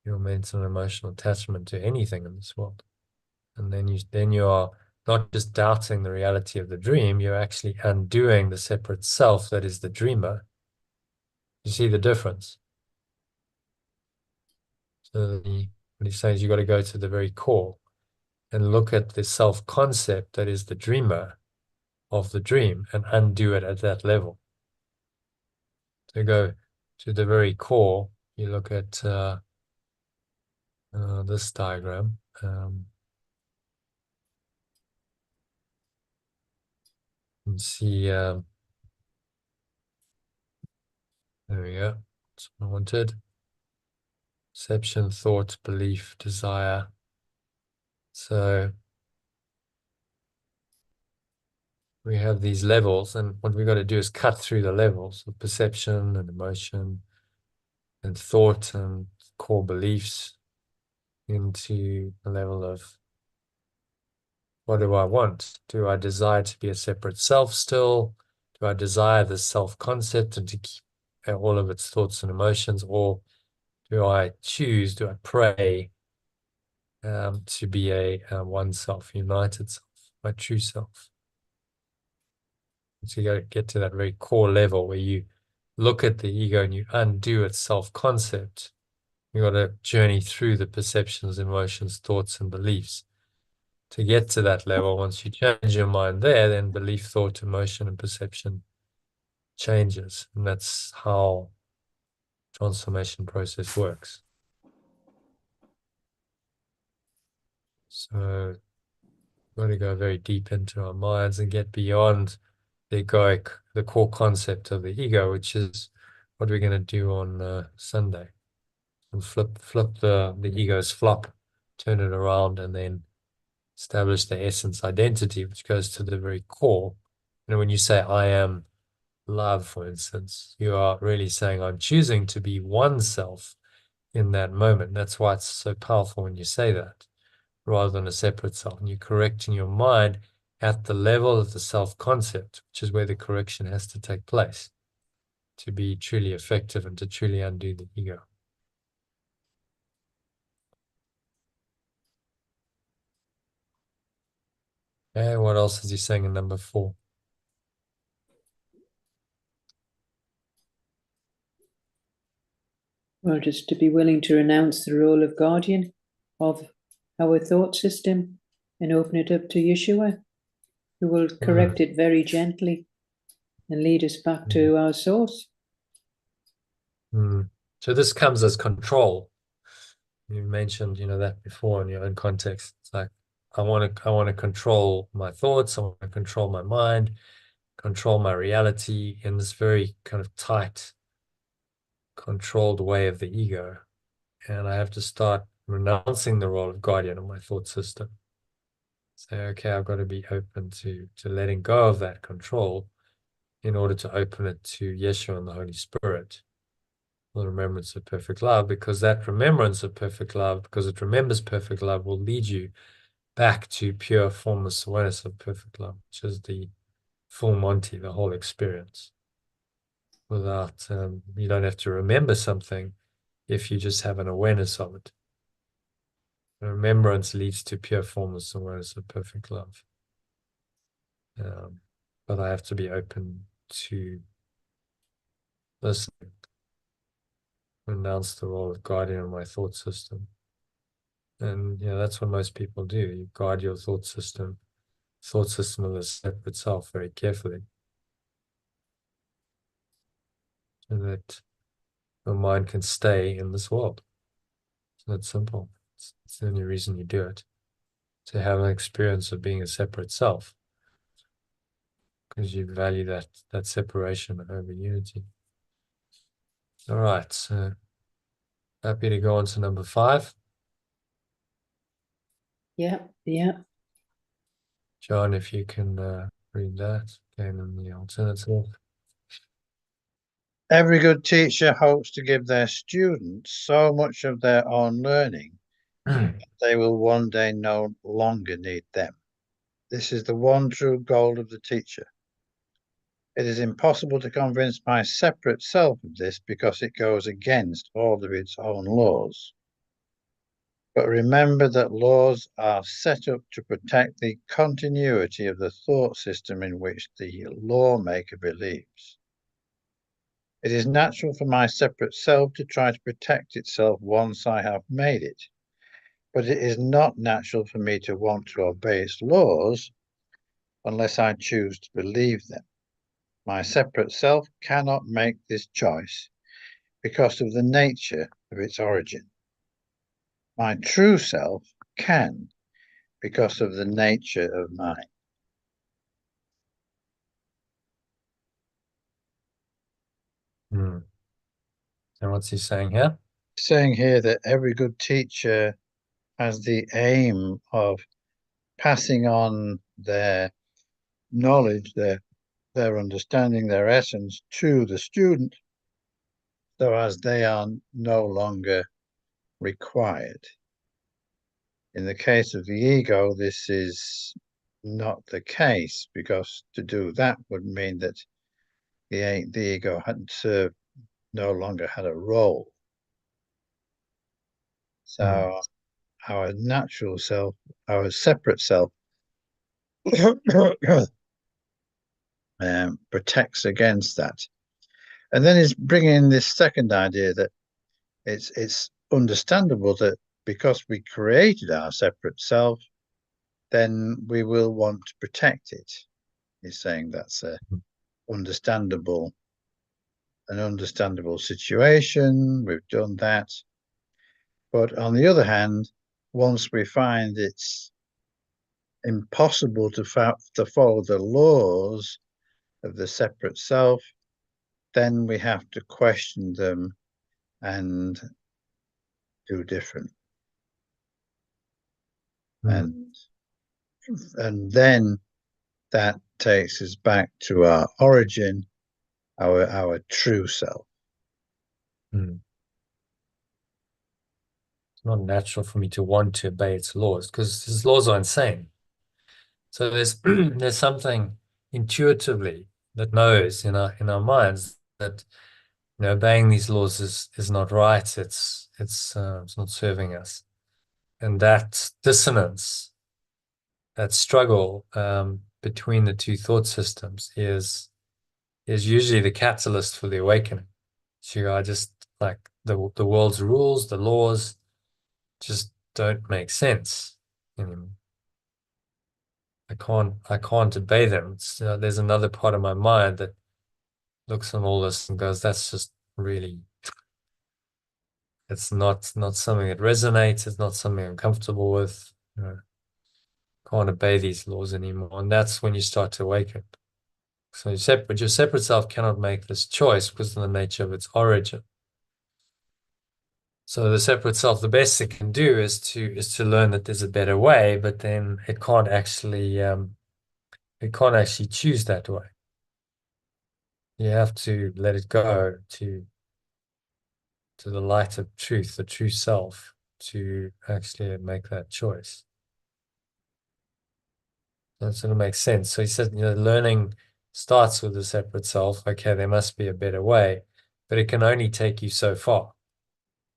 your mental and emotional attachment to anything in this world. And then you are not just doubting the reality of the dream, you're actually undoing the separate self that is the dreamer. You see the difference? So what he's saying is you've got to go to the very core and look at the self-concept that is the dreamer of the dream and undo it at that level. To go to the very core, you look at this diagram. And see, there we go. That's what I wanted. Perception, thought, belief, desire. So we have these levels, and what we've got to do is cut through the levels of perception and emotion and thought and core beliefs into the level of what do I want? Do I desire to be a separate self still? Do I desire this self-concept and to keep all of its thoughts and emotions? Or do I pray to be a one self, united self, my true self? So you got to get to that very core level where you look at the ego and you undo its self-concept. You got to journey through the perceptions, emotions, thoughts, and beliefs. To get to that level, once you change your mind there, then belief, thought, emotion, and perception changes. And that's how transformation process works. So we've got to go very deep into our minds and get beyond the egoic, the core concept of the ego, which is what we're going to do on Sunday. And flip the ego's flop, turn it around, and then establish the essence identity, which goes to the very core. You know, when you say I am love, for instance, you are really saying I'm choosing to be oneself in that moment. That's why it's so powerful when you say that, rather than a separate self. And you're correcting your mind at the level of the self-concept, which is where the correction has to take place to be truly effective and to truly undo the ego. Okay, what else is he saying in number 4? Well, just to be willing to renounce the role of guardian of our thought system and open it up to Yeshua, who will correct it very gently and lead us back to our source. So this comes as control. You mentioned, that before in your own context. It's like I want to control my thoughts. I want to control my mind, control my reality in this very kind of tight, controlled way of the ego. And I have to start renouncing the role of guardian of my thought system. Say, okay, I've got to be open to letting go of that control in order to open it to Yeshua and the Holy Spirit, the remembrance of perfect love, because that remembrance of perfect love, because it remembers perfect love, will lead you back to pure formless awareness of perfect love, which is the full Monty, the whole experience. Without, you don't have to remember something if you just have an awareness of it. The remembrance leads to pure formless awareness of perfect love. But I have to be open to listening, renounce the role of guardian of my thought system. And that's what most people do. You guard your thought system of the separate self very carefully, so that your mind can stay in this world. It's not simple. It's the only reason you do it, to have an experience of being a separate self, because you value that separation over unity. All right, so happy to go on to number 5. Yeah. John, if you can read that again in the alternative. Every good teacher hopes to give their students so much of their own learning that they will one day no longer need them. This is the one true goal of the teacher. It is impossible to convince my separate self of this because it goes against all of its own laws. But remember that laws are set up to protect the continuity of the thought system in which the lawmaker believes. It is natural for my separate self to try to protect itself once I have made it, but it is not natural for me to want to obey its laws unless I choose to believe them. My separate self cannot make this choice because of the nature of its origin. My true self can because of the nature of mine. And what's he saying here? Saying here that every good teacher has the aim of passing on their knowledge, their understanding, their essence to the student, so as they are no longer required. In the case of the ego, this is not the case, because to do that would mean that the ego hadn't served, no longer had a role. So our natural self, our separate self, protects against that. And then he's bringing in this second idea that it's understandable that because we created our separate self, then we will want to protect it. He's saying that's an understandable situation. We've done that. But on the other hand, once we find it's impossible to follow the laws of the separate self, then we have to question them and do different. And then that takes us back to our origin, our true self. It's not natural for me to want to obey its laws because its laws are insane. So there's there's something intuitively that knows in our minds that obeying these laws is not right. It's not serving us, and that dissonance, that struggle between the two thought systems is usually the catalyst for the awakening. So I just like the world's rules, the laws just don't make sense anymore. I can't obey them. There's another part of my mind that looks on all this and goes, that's just really, it's not something that resonates. It's not something I'm comfortable with. Can't obey these laws anymore. And that's when you start to awaken. So your separate self cannot make this choice because of the nature of its origin. So the separate self, the best it can do is to learn that there's a better way, but then it can't actually choose that way. You have to let it go to the light of truth, the true self, to actually make that choice. That sort of makes sense. So he said, learning starts with the separate self. Okay, there must be a better way, but it can only take you so far.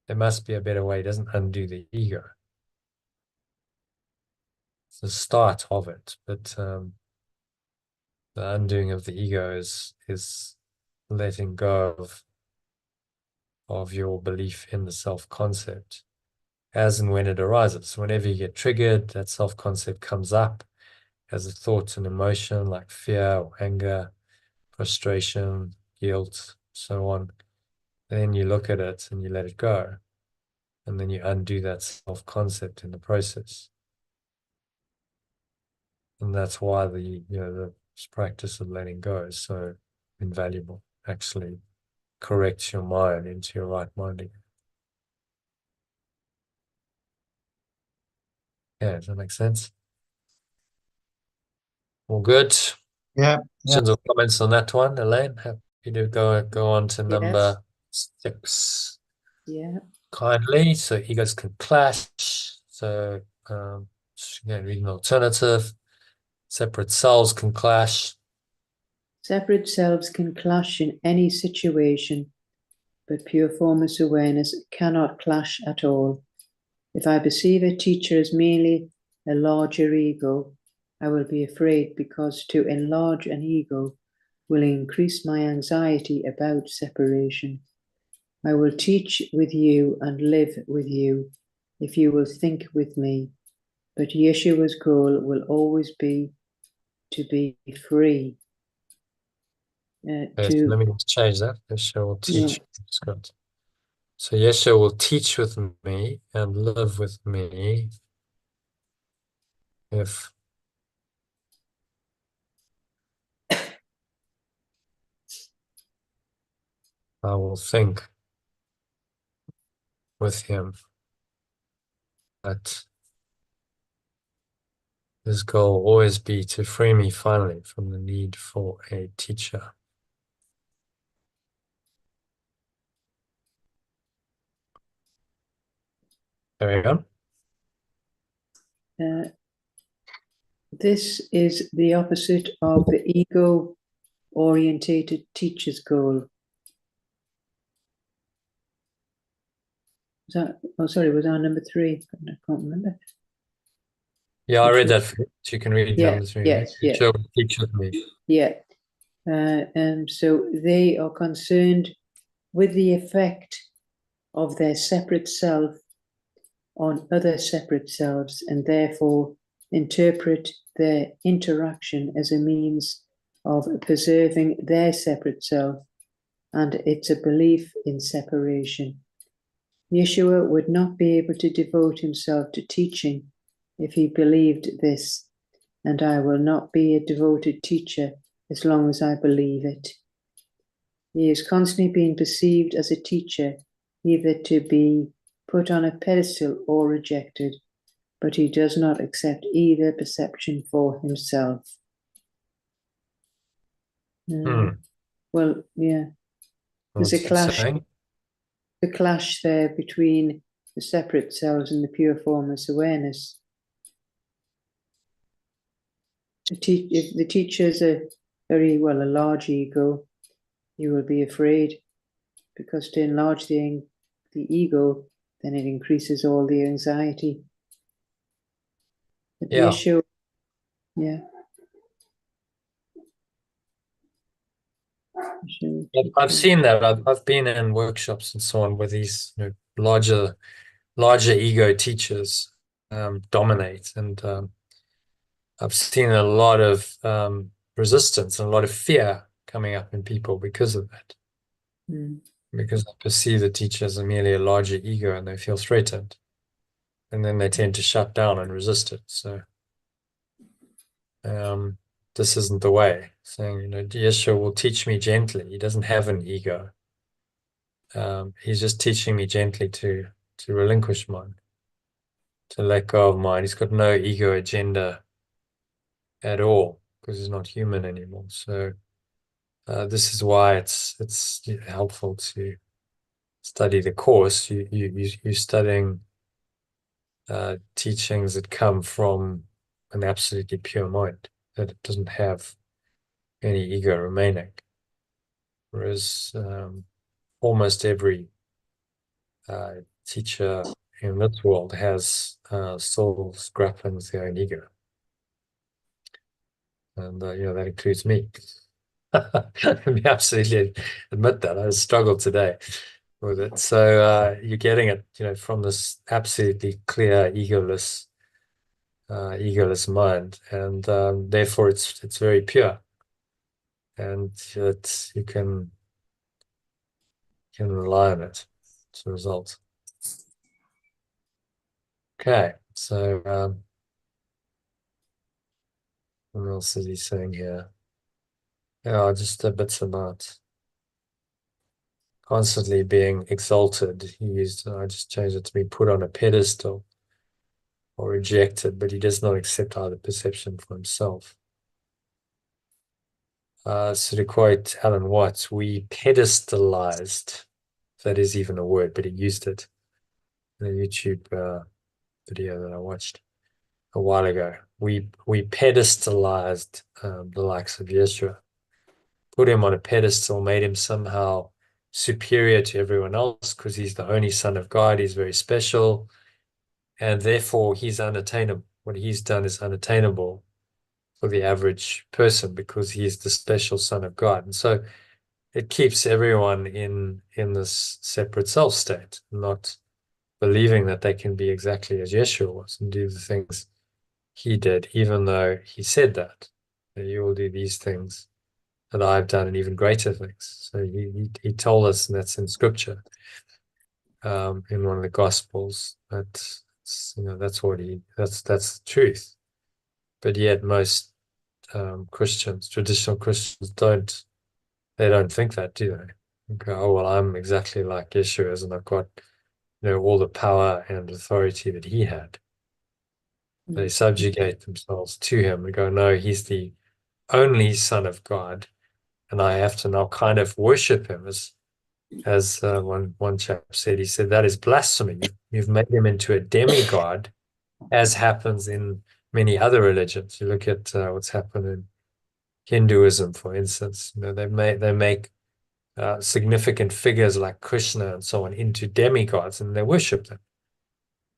There must be a better way. It doesn't undo the ego. It's the start of it, but the undoing of the ego is letting go of your belief in the self-concept as and when it arises. So whenever you get triggered, that self-concept comes up as a thought and emotion like fear or anger, frustration, guilt, so on. Then you look at it and you let it go. And then you undo that self-concept in the process. And that's why the practice of letting go is so invaluable. Actually corrects your mind into your right mind again. Yeah, does that make sense? All good? Yeah. Questions or comments on that one, Elaine? Happy to go on to number 6. Yeah. Kindly. So egos can clash. So read an alternative. Separate selves can clash. Separate selves can clash in any situation, but pure formless awareness cannot clash at all. If I perceive a teacher as merely a larger ego, I will be afraid, because to enlarge an ego will increase my anxiety about separation. I will teach with you and live with you if you will think with me, but Yeshua's goal will always be to be free. Yes, let me just change that. Yeshua will teach. Yeah. So Yeshua will teach with me and live with me if I will think with him. But his goal will always be to free me finally from the need for a teacher. There we go. This is the opposite of the ego-orientated teacher's goal. Was that, oh, sorry, was that number 3? I can't remember. Yeah, I read that for you. You can read Yeah, number 3. yes, yeah. Sure, teach with me. Yeah. So they are concerned with the effect of their separate self on other separate selves, and therefore interpret their interaction as a means of preserving their separate self, and it's a belief in separation. Yeshua would not be able to devote himself to teaching if he believed this, and I will not be a devoted teacher as long as I believe it. He is constantly being perceived as a teacher, either to be put on a pedestal or rejected, but he does not accept either perception for himself. Well, yeah. There's a clash. The clash there between the separate selves and the pure formless awareness. If the teacher's a large ego, you will be afraid, because to enlarge the ego, then it increases all the anxiety. But the issue, yeah. I've seen that. I've been in workshops and so on where these larger ego teachers dominate, and I've seen a lot of resistance and a lot of fear coming up in people because of that. Because they perceive the teacher as merely a larger ego and they feel threatened, and then they tend to shut down and resist it. So this isn't the way. Saying, Yeshua will teach me gently. He doesn't have an ego. He's just teaching me gently to relinquish mine, to let go of mine. He's got no ego agenda at all, because he's not human anymore. So this is why it's helpful to study the course. You're studying teachings that come from an absolutely pure mind, that it doesn't have any ego remaining. Whereas almost every teacher in this world has souls grappling with their own ego. And that includes me. Let me absolutely admit that. I struggled today with it. So you're getting it, from this absolutely clear, egoless mind, and therefore it's very pure, and you can rely on it as a result. Okay, so what else is he saying here? Yeah, just a bits about constantly being exalted. I just changed it to be put on a pedestal or rejected, but he does not accept either perception for himself. So to quote Alan Watts, we pedestalized, if that is even a word, but he used it in a YouTube video that I watched a while ago. We pedestalized the likes of Yeshua, put him on a pedestal, made him somehow superior to everyone else because he's the only son of God. He's very special. and therefore he's unattainable. What he's done is unattainable for the average person because he's the special Son of God. And so it keeps everyone in this separate self state, not believing that they can be exactly as Yeshua was and do the things he did, even though he said that you will do these things that I've done and even greater things. So he told us, and that's in scripture, in one of the gospels, that that's the truth. But yet most Christians, traditional Christians, don't think that, do they? They go, oh well, I'm exactly like Yeshua, and I've got all the power and authority that he had. They subjugate themselves to him and go, no, he's the only Son of God, and I have to now kind of worship him as one chap said. He said that is blasphemy. You've made him into a demigod, as happens in many other religions. You look at what's happened in Hinduism, for instance. They make significant figures like Krishna and so on into demigods, and they worship them.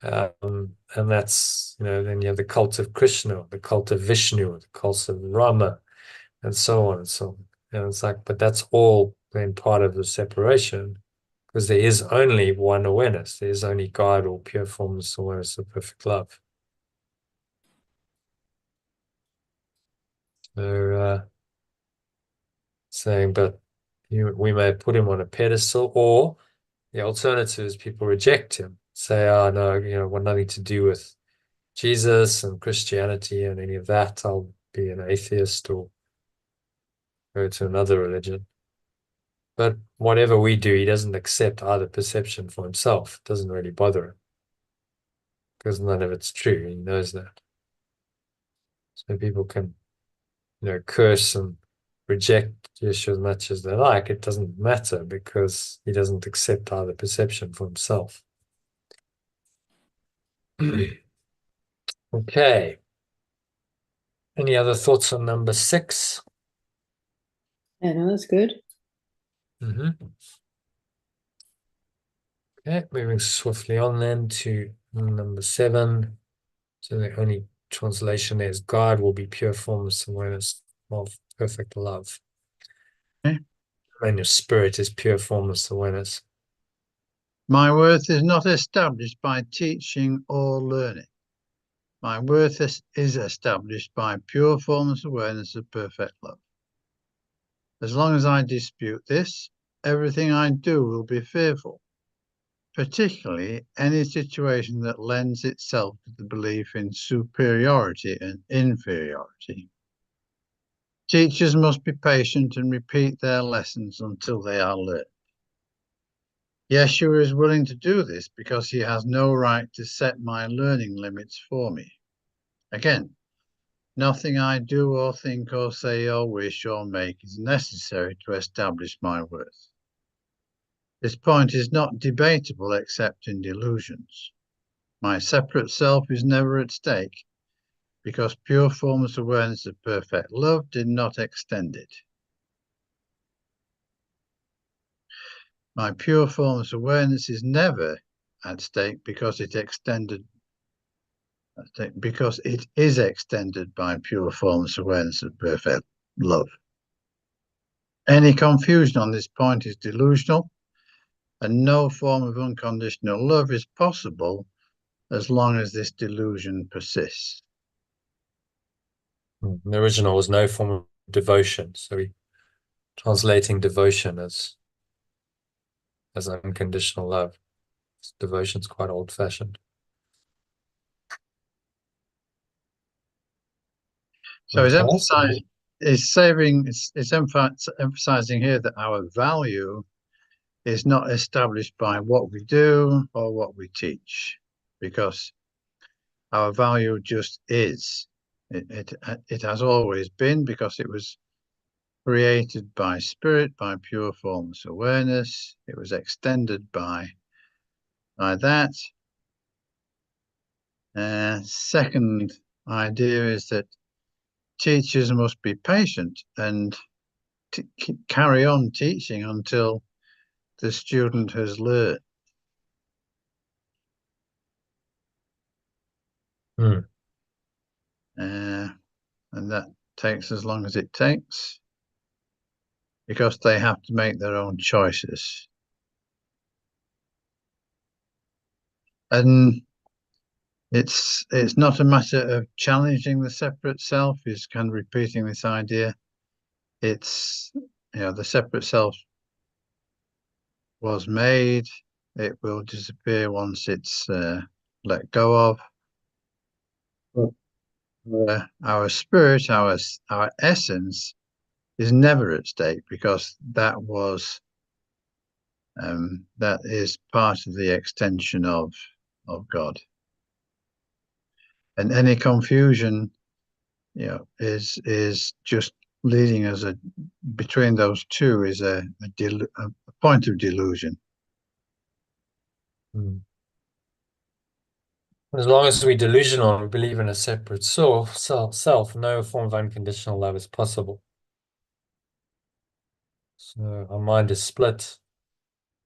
And that's, then you have the cult of Krishna, the cult of Vishnu, the cult of Rama, and so on and so on. And it's like, but that's all then part of the separation, because there is only one awareness. There is only God, or pure formless awareness of perfect love. So saying, but we may put him on a pedestal, or the alternative is people reject him, say, oh no, want nothing to do with Jesus and Christianity and any of that. I'll be an atheist or go to another religion. But whatever we do, he doesn't accept either perception for himself. It doesn't really bother him, because none of it's true. He knows that. So people can, curse and reject Yeshua as much as they like. It doesn't matter, because he doesn't accept either perception for himself. Okay. Any other thoughts on number 6? Yeah, no, that's good. Okay, moving swiftly on then to number 7. So the only translation there is God will be pure formless awareness of perfect love. Okay. And your spirit is pure formless awareness. My worth is not established by teaching or learning. My worth is established by pure formless awareness of perfect love. As long as I dispute this, everything I do will be fearful, particularly any situation that lends itself to the belief in superiority and inferiority. Teachers must be patient and repeat their lessons until they are learned. Yeshua is willing to do this because he has no right to set my learning limits for me. Again, nothing I do or think or say or wish or make is necessary to establish my worth. This point is not debatable except in delusions. My separate self is never at stake because pure formless awareness of perfect love did not extend it. My pure formless awareness is never at stake because it is extended by pure formless awareness of perfect love. Any confusion on this point is delusional, and no form of unconditional love is possible as long as this delusion persists. The original was no form of devotion, so we're translating devotion as unconditional love. Devotion's quite old-fashioned. So it's emphasizing here that our value is not established by what we do or what we teach, because our value just is. It has always been, because it was created by spirit, by pure formless awareness. It was extended by that. Second idea is that teachers must be patient and carry on teaching until the student has learned. Hmm. And that takes as long as it takes, because they have to make their own choices. And it's not a matter of challenging the separate self, is kind of repeating this idea. It's, the separate self was made, it will disappear once it's let go of. But our spirit, our essence, is never at stake, because that is part of the extension of God. And any confusion, is just leading us between those two is a point of delusion. Hmm. As long as we're delusional and we believe in a separate self, no form of unconditional love is possible. So our mind is split.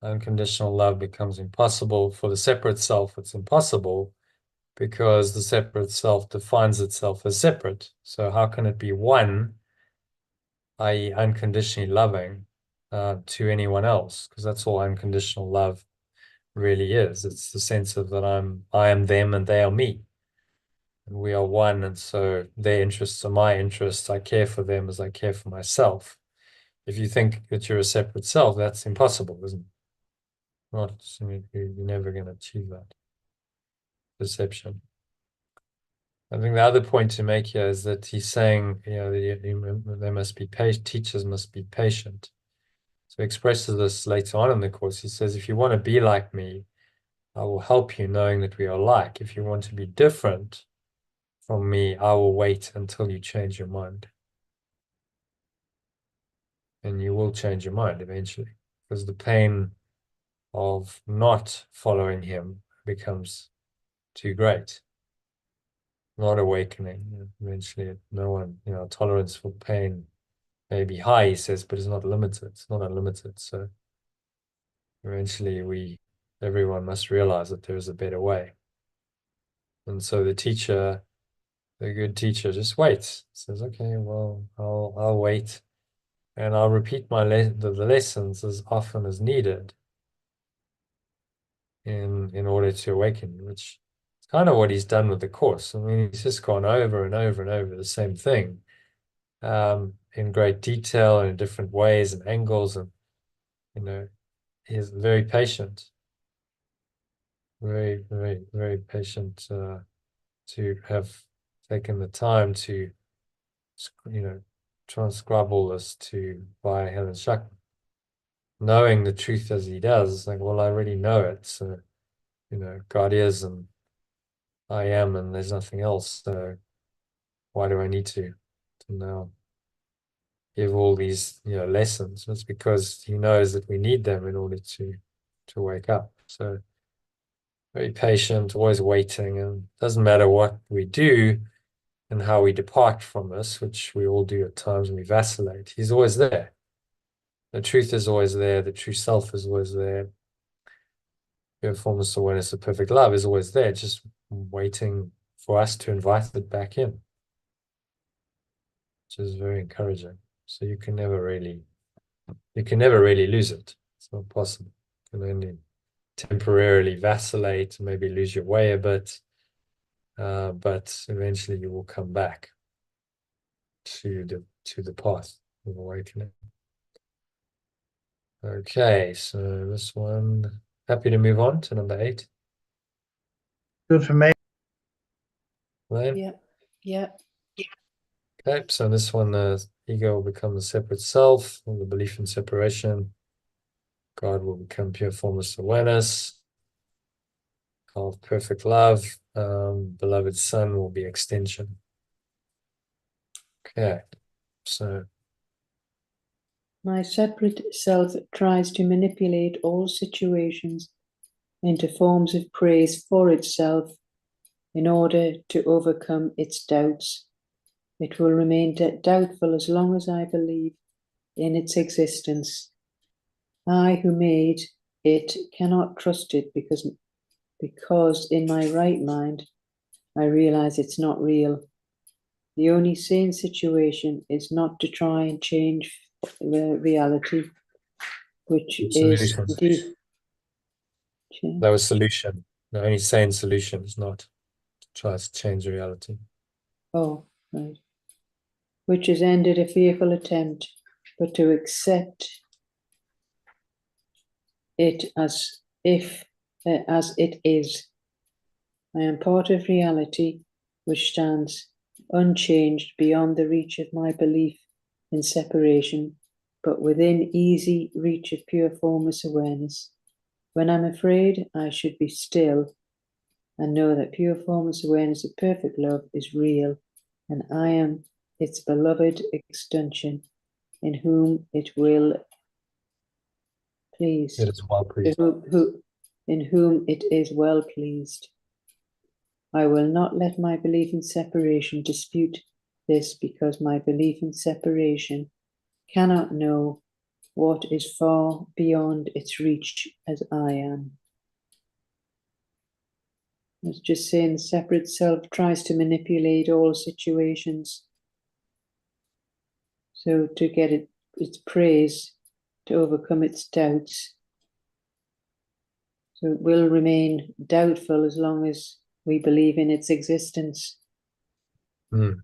Unconditional love becomes impossible. For the separate self, it's impossible because the separate self defines itself as separate. So how can it be one, i.e. unconditionally loving, to anyone else? Because that's all unconditional love really is. It's the sense of that I am them and they are me. And we are one, and so their interests are my interests. I care for them as I care for myself. If you think that you're a separate self, that's impossible, isn't it? Not, you're never going to achieve that perception. I think the other point to make here is that he's saying, they must be patient, teachers must be patient. So he expresses this later on in the course. He says, if you want to be like me, I will help you knowing that we are alike. If you want to be different from me, I will wait until you change your mind. And you will change your mind eventually, because the pain of not following him becomes too great. Not awakening. Eventually, no one, tolerance for pain may be high, he says, but it's not limited. It's not unlimited. So eventually everyone must realize that there is a better way. And so the good teacher just waits. Says, okay, well, I'll wait, and I'll repeat the lessons as often as needed in order to awaken you, which is kind of what he's done with the course. I mean, he's just gone over and over and over the same thing, in great detail and in different ways and angles, and he's very patient, very, very, very patient, to have taken the time to, transcribe all this by Helen Schuckman. Knowing the truth as he does, it's like, well, I already know it. So, God is and I am, and there's nothing else. So why do I need to now give all these, lessons? It's because he knows that we need them in order to wake up. So very patient, always waiting, and it doesn't matter what we do and how we depart from this, which we all do at times when we vacillate. He's always there. The truth is always there. The true self is always there. Pure formless awareness of perfect love is always there, just waiting for us to invite it back in, which is very encouraging. So you can never really lose it. It's not possible. You can only temporarily vacillate, maybe lose your way a bit, but eventually you will come back to the path of awakening. Okay, so this one, happy to move on to number 8. Good for me. Right? Yeah. Okay, so this one, the ego will become the separate self, or the belief in separation. God will become pure formless awareness of perfect love. Beloved Son will be extension. Okay, so My separate self tries to manipulate all situations into forms of praise for itself in order to overcome its doubts. It will remain doubtful as long as I believe in its existence. I who made it cannot trust it because in my right mind I realize it's not real. The only sane situation is not to try and change the reality, which is Solution. deep. That was solution. The only sane solution is not to try to change reality. Oh, right. Which has ended a fearful attempt, but to accept it as it is. I am part of reality, which stands unchanged beyond the reach of my belief in separation, but within easy reach of pure formless awareness. When I'm afraid, I should be still and know that pure formless awareness of perfect love is real, and I am its beloved extension, in whom it will please, It is well pleased. in whom it is well pleased. I will not let my belief in separation dispute this, because my belief in separation cannot know what is far beyond its reach as I am. It's just saying the separate self tries to manipulate all situations. So to get its praise, to overcome its doubts. So it will remain doubtful as long as we believe in its existence. Mm.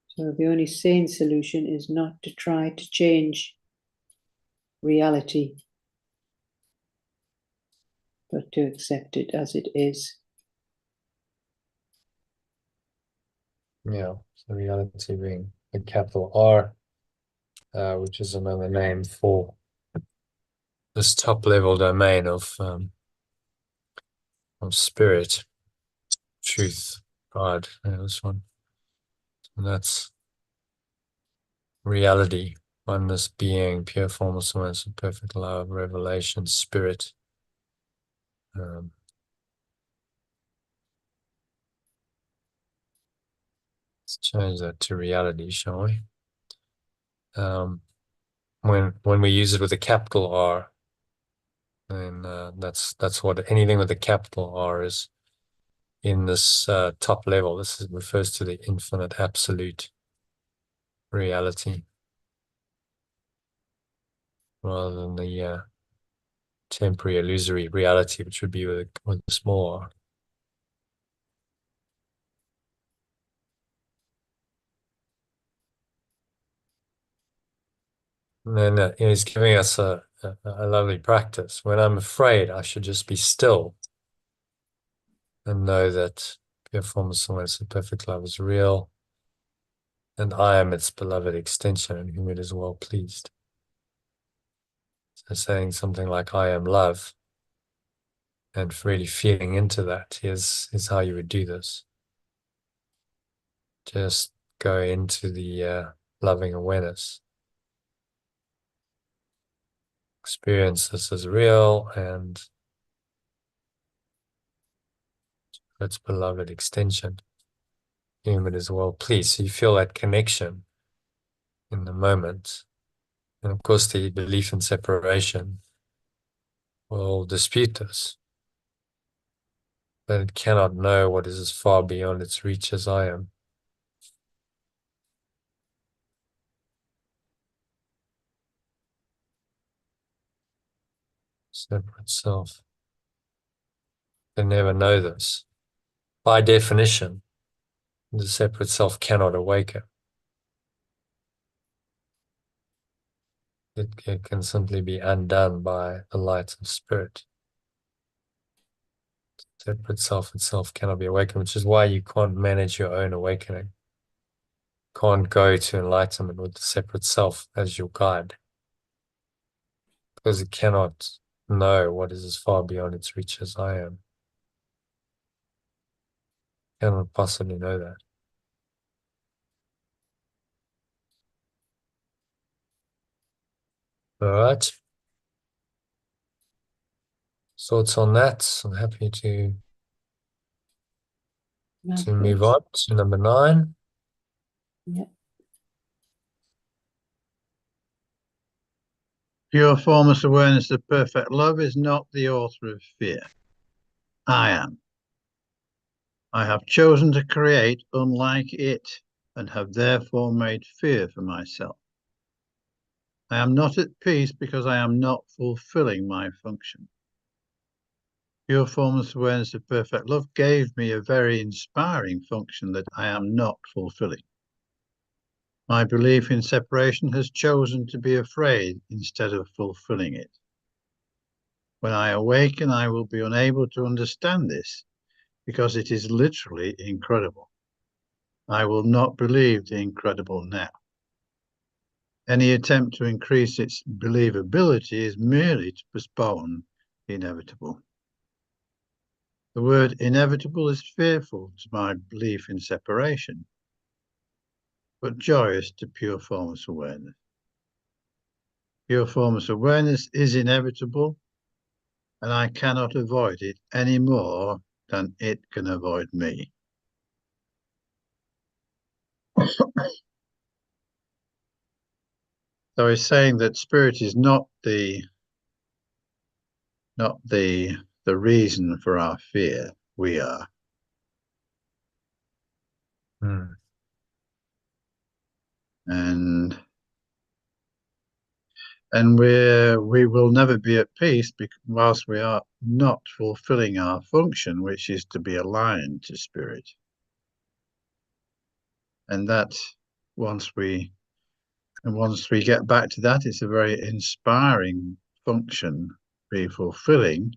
So the only sane solution is not to try to change reality, but to accept it as it is. Yeah, so reality being a capital R, which is another name for this top level domain of spirit, truth, God. Yeah, this one. And that's reality, oneness, being, pure formless awareness, perfect love, revelation, spirit. Let's change that to reality, shall we? When we use it with a capital R, then that's what anything with a capital R is in this top level. This refers to the infinite absolute reality rather than the temporary illusory reality, which would be with a small R. And then he's giving us a lovely practice. When I'm afraid, I should just be still and know that pure formless awareness and perfect love is real, and I am its beloved extension, in whom it is well pleased. So saying something like I am love, and really feeling into that is how you would do this. Just go into the loving awareness. Experience this as real and its beloved extension, in whom it is well pleased. So you feel that connection in the moment. And of course, the belief in separation will dispute this. But it cannot know what is as far beyond its reach as I am. Separate self can never know this. By definition, the separate self cannot awaken. It can simply be undone by the light of spirit. Separate self itself cannot be awakened, which is why you can't manage your own awakening. Can't go to enlightenment with the separate self as your guide, because it cannot know what is as far beyond its reach as I am. Cannot possibly know that. All right. Thoughts on that? I'm happy to move on to number 9. Yeah. Pure formless awareness of perfect love is not the author of fear. I am. I have chosen to create unlike it and have therefore made fear for myself. I am not at peace because I am not fulfilling my function. Pure formless awareness of perfect love gave me a very inspiring function that I am not fulfilling. My belief in separation has chosen to be afraid instead of fulfilling it. When I awaken, I will be unable to understand this because it is literally incredible. I will not believe the incredible now. Any attempt to increase its believability is merely to postpone the inevitable. The word inevitable is fearful to my belief in separation, but joyous to pure formless awareness. Pure formless awareness is inevitable, and I cannot avoid it any more than it can avoid me. So he's saying that spirit is not the reason for our fear. We are. And we will never be at peace whilst we are not fulfilling our function, which is to be aligned to spirit. And that once we get back to that, it's a very inspiring function, be fulfilling,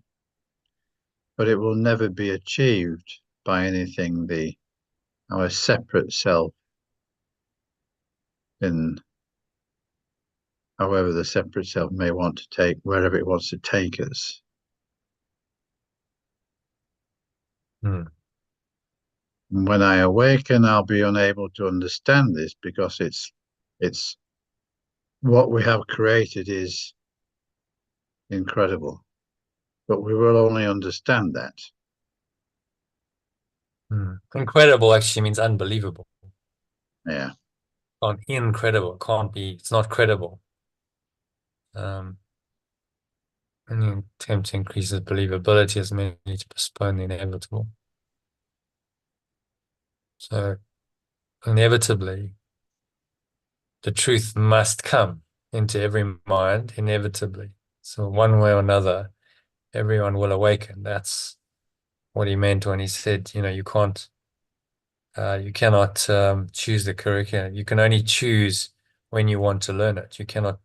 but it will never be achieved by anything our separate self, in however the separate self may want to take, wherever it wants to take us. And when I awaken, I'll be unable to understand this because it's what we have created is incredible, but we will only understand that. Incredible actually means unbelievable. Yeah. Incredible can't be. It's not credible. Any attempt to increase the believability is merely to postpone the inevitable. So inevitably, the truth must come into every mind, inevitably. So one way or another, everyone will awaken. That's what he meant when he said, you can't, you cannot choose the curriculum. You can only choose when you want to learn it. You cannot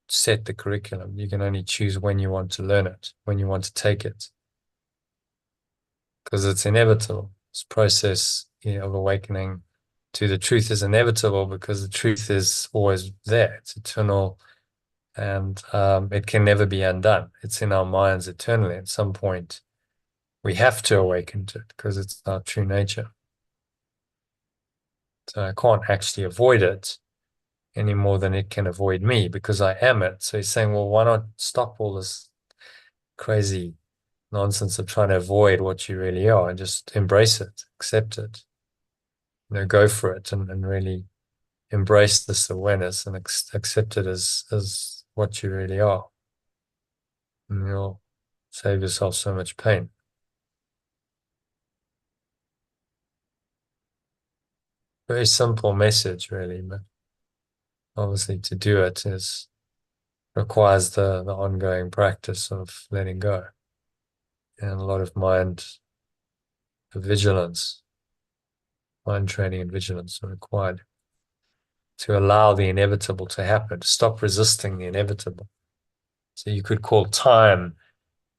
set the curriculum. You can only choose when you want to learn it, when you want to take it. Because it's inevitable. This process of awakening to the truth is inevitable because the truth is always there. It's eternal and it can never be undone. It's in our minds eternally. At some point, we have to awaken to it because it's our true nature. So I can't actually avoid it any more than it can avoid me because I am it. So he's saying, well, why not stop all this crazy nonsense of trying to avoid what you really are and just embrace it, accept it, go for it and really embrace this awareness and accept it as what you really are. And you'll save yourself so much pain. Very simple message, really, but obviously to do it requires the ongoing practice of letting go and a lot of mind vigilance, mind training and vigilance are required to allow the inevitable to happen, to stop resisting the inevitable. So you could call time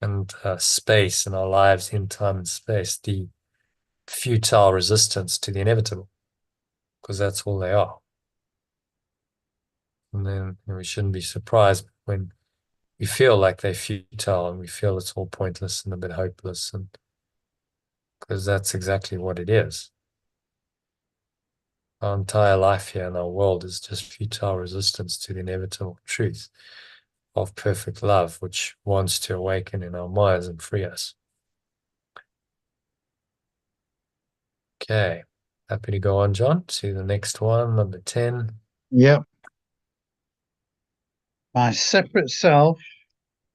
and space in our lives, in time and space, the futile resistance to the inevitable, because that's all they are. And then we shouldn't be surprised when we feel like they're futile and we feel it's all pointless and a bit hopeless, and because that's exactly what it is. Our entire life here in our world is just futile resistance to the inevitable truth of perfect love, which wants to awaken in our minds and free us. Okay, happy to go on, John, to the next one, number 10. Yep. My separate self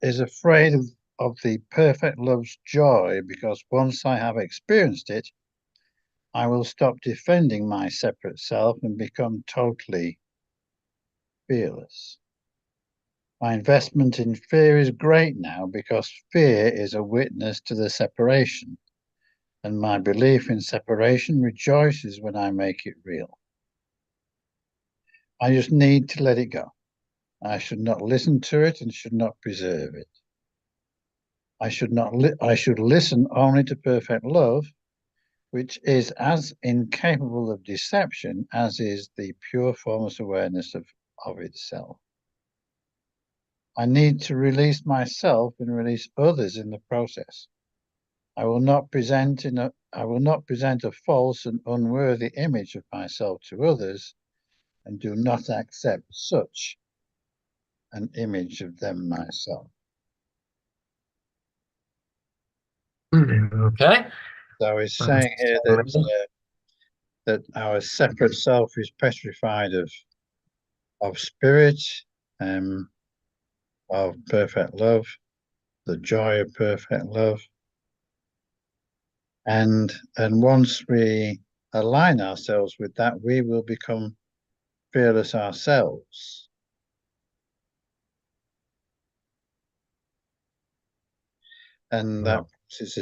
is afraid of of the perfect love's joy, because once I have experienced it, I will stop defending my separate self and become totally fearless. My investment in fear is great now because fear is a witness to the separation, and my belief in separation rejoices when I make it real. I just need to let it go. I should not listen to it and should not preserve it. I should listen only to perfect love, which is as incapable of deception as is the pure formless awareness of itself. I need to release myself and release others in the process. I will not present a false and unworthy image of myself to others, and do not accept such an image of them myself. Okay. So he's saying here that our separate self is petrified of spirit, of perfect love, the joy of perfect love, and once we align ourselves with that, we will become fearless ourselves. And that is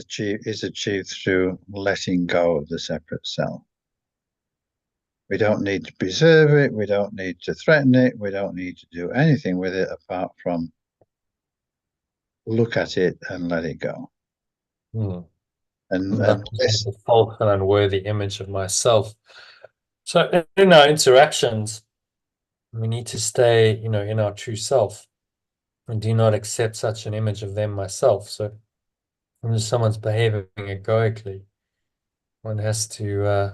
achieved through letting go of the separate self. We don't need to preserve it. We don't need to threaten it. We don't need to do anything with it apart from look at it and let it go. And That's a false and unworthy image of myself. So in our interactions, we need to stay, in our true self and do not accept such an image of them myself. So when someone's behaving egoically, one has to,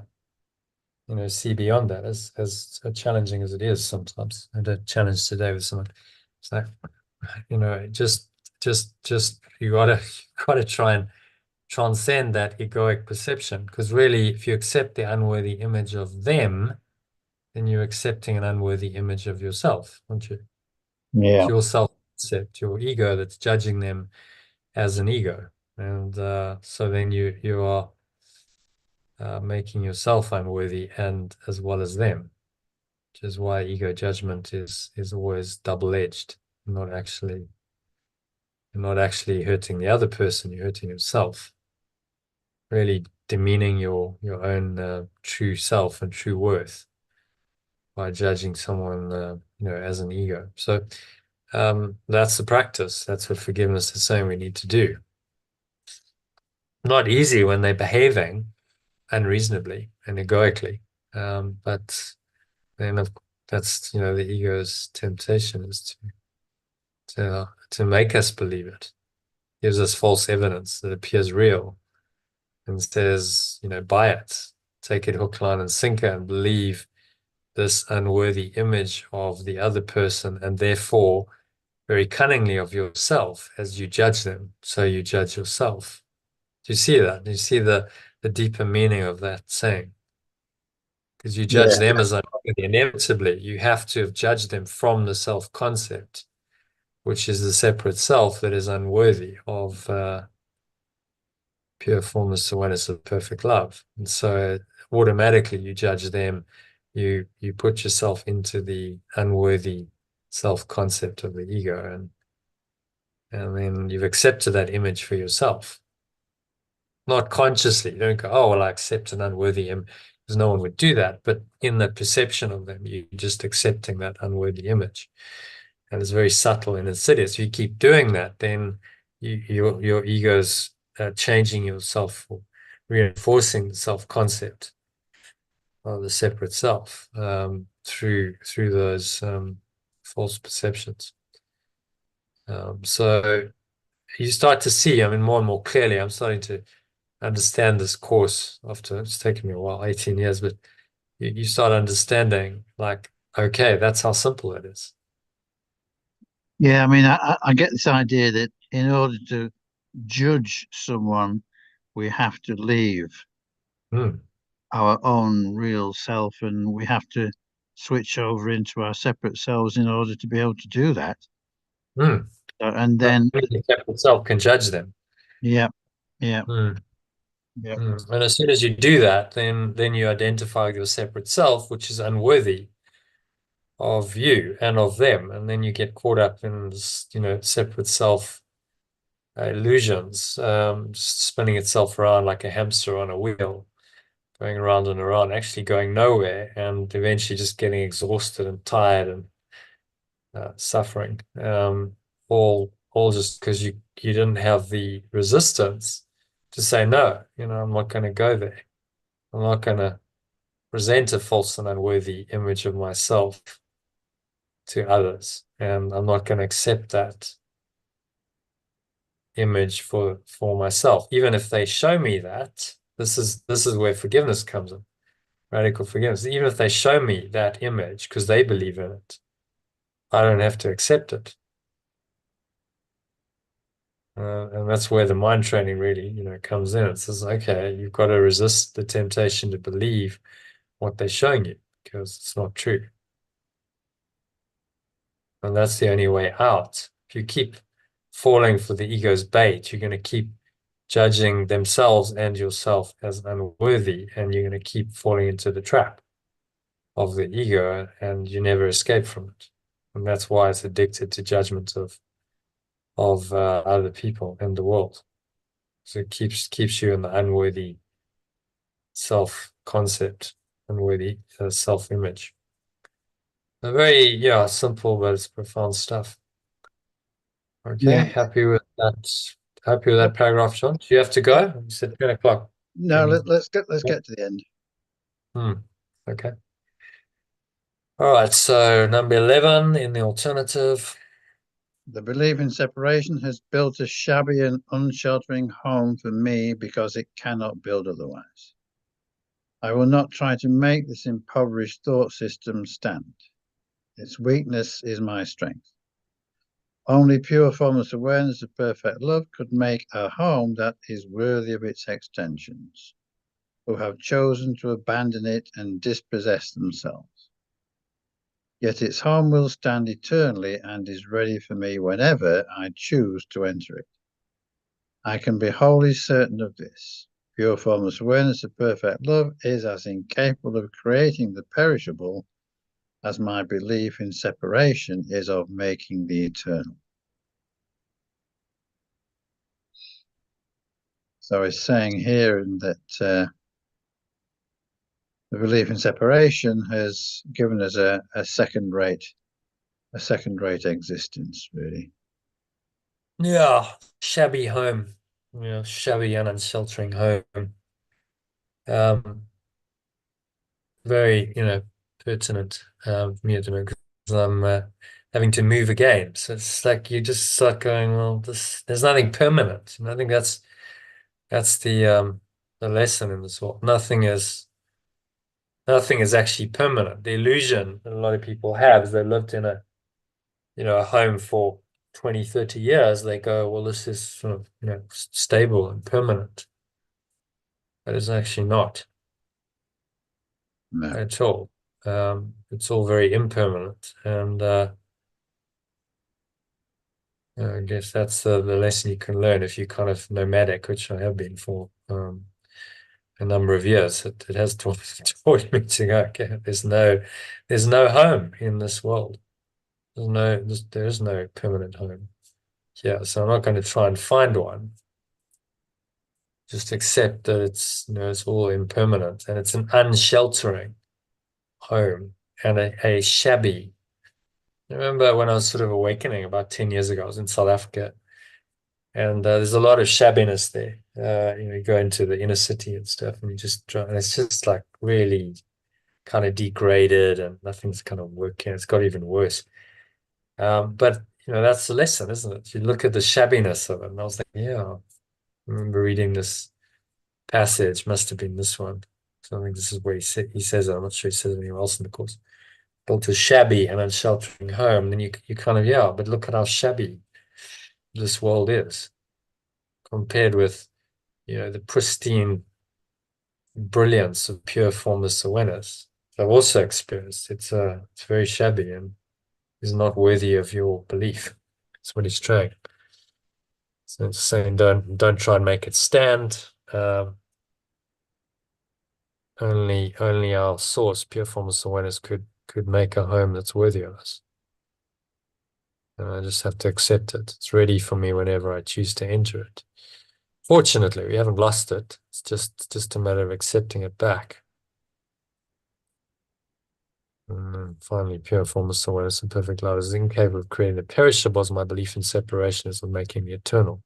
see beyond that, as challenging as it is sometimes. I had a challenge today with someone. It's like, just you gotta try and transcend that egoic perception, because really, if you accept the unworthy image of them, then you're accepting an unworthy image of yourself, aren't you? yeah, It's your self-concept, your ego, that's judging them as an ego, and so then you are making yourself unworthy, and as well as them, which is why ego judgment is always double-edged. You're not actually hurting the other person, you're hurting yourself, really demeaning your own true self and true worth by judging someone as an ego. So that's the practice. That's what forgiveness is saying we need to do. Not easy when they're behaving unreasonably and egoically, but then that's the ego's temptation is to make us believe it. Gives us false evidence that appears real and says, buy it, take it hook, line, and sinker, and believe this unworthy image of the other person, and therefore very cunningly of yourself. As you judge them, so you judge yourself. Do you see that? Do you see the deeper meaning of that saying? Because you judge them as unworthy, inevitably you have to have judged them from the self-concept, which is the separate self that is unworthy of pure formless awareness of perfect love. And so automatically you judge them, you put yourself into the unworthy self-concept of the ego, and then you've accepted that image for yourself. Not consciously. You don't go, oh, well, I accept an unworthy image, because no one would do that. But in the perception of them, you're just accepting that unworthy image. And it's very subtle and insidious. If you keep doing that, then your ego's changing yourself, or reinforcing the self-concept of the separate self through those false perceptions. So you start to see, more and more clearly, I'm starting to understand this course after it's taken me a while, 18 years, but you start understanding, like, okay, that's how simple it is. Yeah, I get this idea that in order to judge someone, we have to leave our own real self, and we have to switch over into our separate selves in order to be able to do that. And then, only the separate self can judge them. yeah, yeah, Mm. yeah, And as soon as you do that, then you identify with your separate self, which is unworthy of you and of them, and then you get caught up in this, separate self illusions, just spinning itself around like a hamster on a wheel, going around and around, actually going nowhere, and eventually just getting exhausted and tired and suffering. All just because you didn't have the resistance to say no. I'm not going to go there. I'm not going to present a false and unworthy image of myself to others, and I'm not going to accept that image for myself, even if they show me that. This is where forgiveness comes in, radical forgiveness. Even if they show me that image because they believe in it, I don't have to accept it. And that's where the mind training really, comes in. It says, okay, you've got to resist the temptation to believe what they're showing you because it's not true. And that's the only way out. If you keep falling for the ego's bait, you're going to keep judging themselves and yourself as unworthy, and you're going to keep falling into the trap of the ego, and you never escape from it. And that's why it's addicted to judgment of other people in the world. So it keeps you in the unworthy self-concept, unworthy self-image. A very simple, but it's profound stuff. Okay, yeah. happy with that. Happy with that paragraph, John. Do you have to go? You said 10 o'clock. No, let's get to the end. Okay. All right, so number 11 in the alternative. The belief in separation has built a shabby and unsheltering home for me because it cannot build otherwise. I will not try to make this impoverished thought system stand. Its weakness is my strength. Only pure formless awareness of perfect love could make a home that is worthy of its extensions, who have chosen to abandon it and dispossess themselves. Yet its home will stand eternally and is ready for me whenever I choose to enter it. I can be wholly certain of this. Pure formless awareness of perfect love is as incapable of creating the perishable as my belief in separation is of making the eternal. So it's saying here that the belief in separation has given us a second-rate existence, really. Yeah, shabby home. Shabby and unsheltering home. Very, pertinent me at the moment because I'm having to move again. So it's like you just start going, well, there's nothing permanent. And I think that's the lesson in this world. Nothing is actually permanent. The illusion that a lot of people have is they lived in a home for 20, 30 years. They go, well, this is sort of, stable and permanent. But it's actually not No. at all. It's all very impermanent. And I guess that's the lesson you can learn if you're kind of nomadic, which I have been for a number of years. It has taught me to go, okay, there's no home in this world. There is no permanent home. Yeah, so I'm not going to try and find one. Just accept that it's all impermanent and it's an unsheltering home and a shabby. I remember when I was sort of awakening about 10 years ago, I was in South Africa, and there's a lot of shabbiness there. You go into the inner city and stuff, and you just try, and it's just like really kind of degraded, and nothing's kind of working. It's got even worse. But that's the lesson, isn't it? You look at the shabbiness of it, and I was like, yeah, I remember reading this passage, must have been this one. So I think this is where he says it. I'm not sure he says it anywhere else in the course. Built a shabby and unsheltering home, then you kind of, yeah, but look at how shabby this world is compared with, the pristine brilliance of pure formless awareness. I've also experienced it's very shabby and is not worthy of your belief. That's what he's trying. So it's saying don't try and make it stand. Only our source, pure formless awareness, could make a home that's worthy of us. And I just have to accept it. It's ready for me whenever I choose to enter it. Fortunately, we haven't lost it. It's just a matter of accepting it back. And then finally, pure formless awareness and perfect love is incapable of creating the perishable, as my belief in separation is of making the eternal.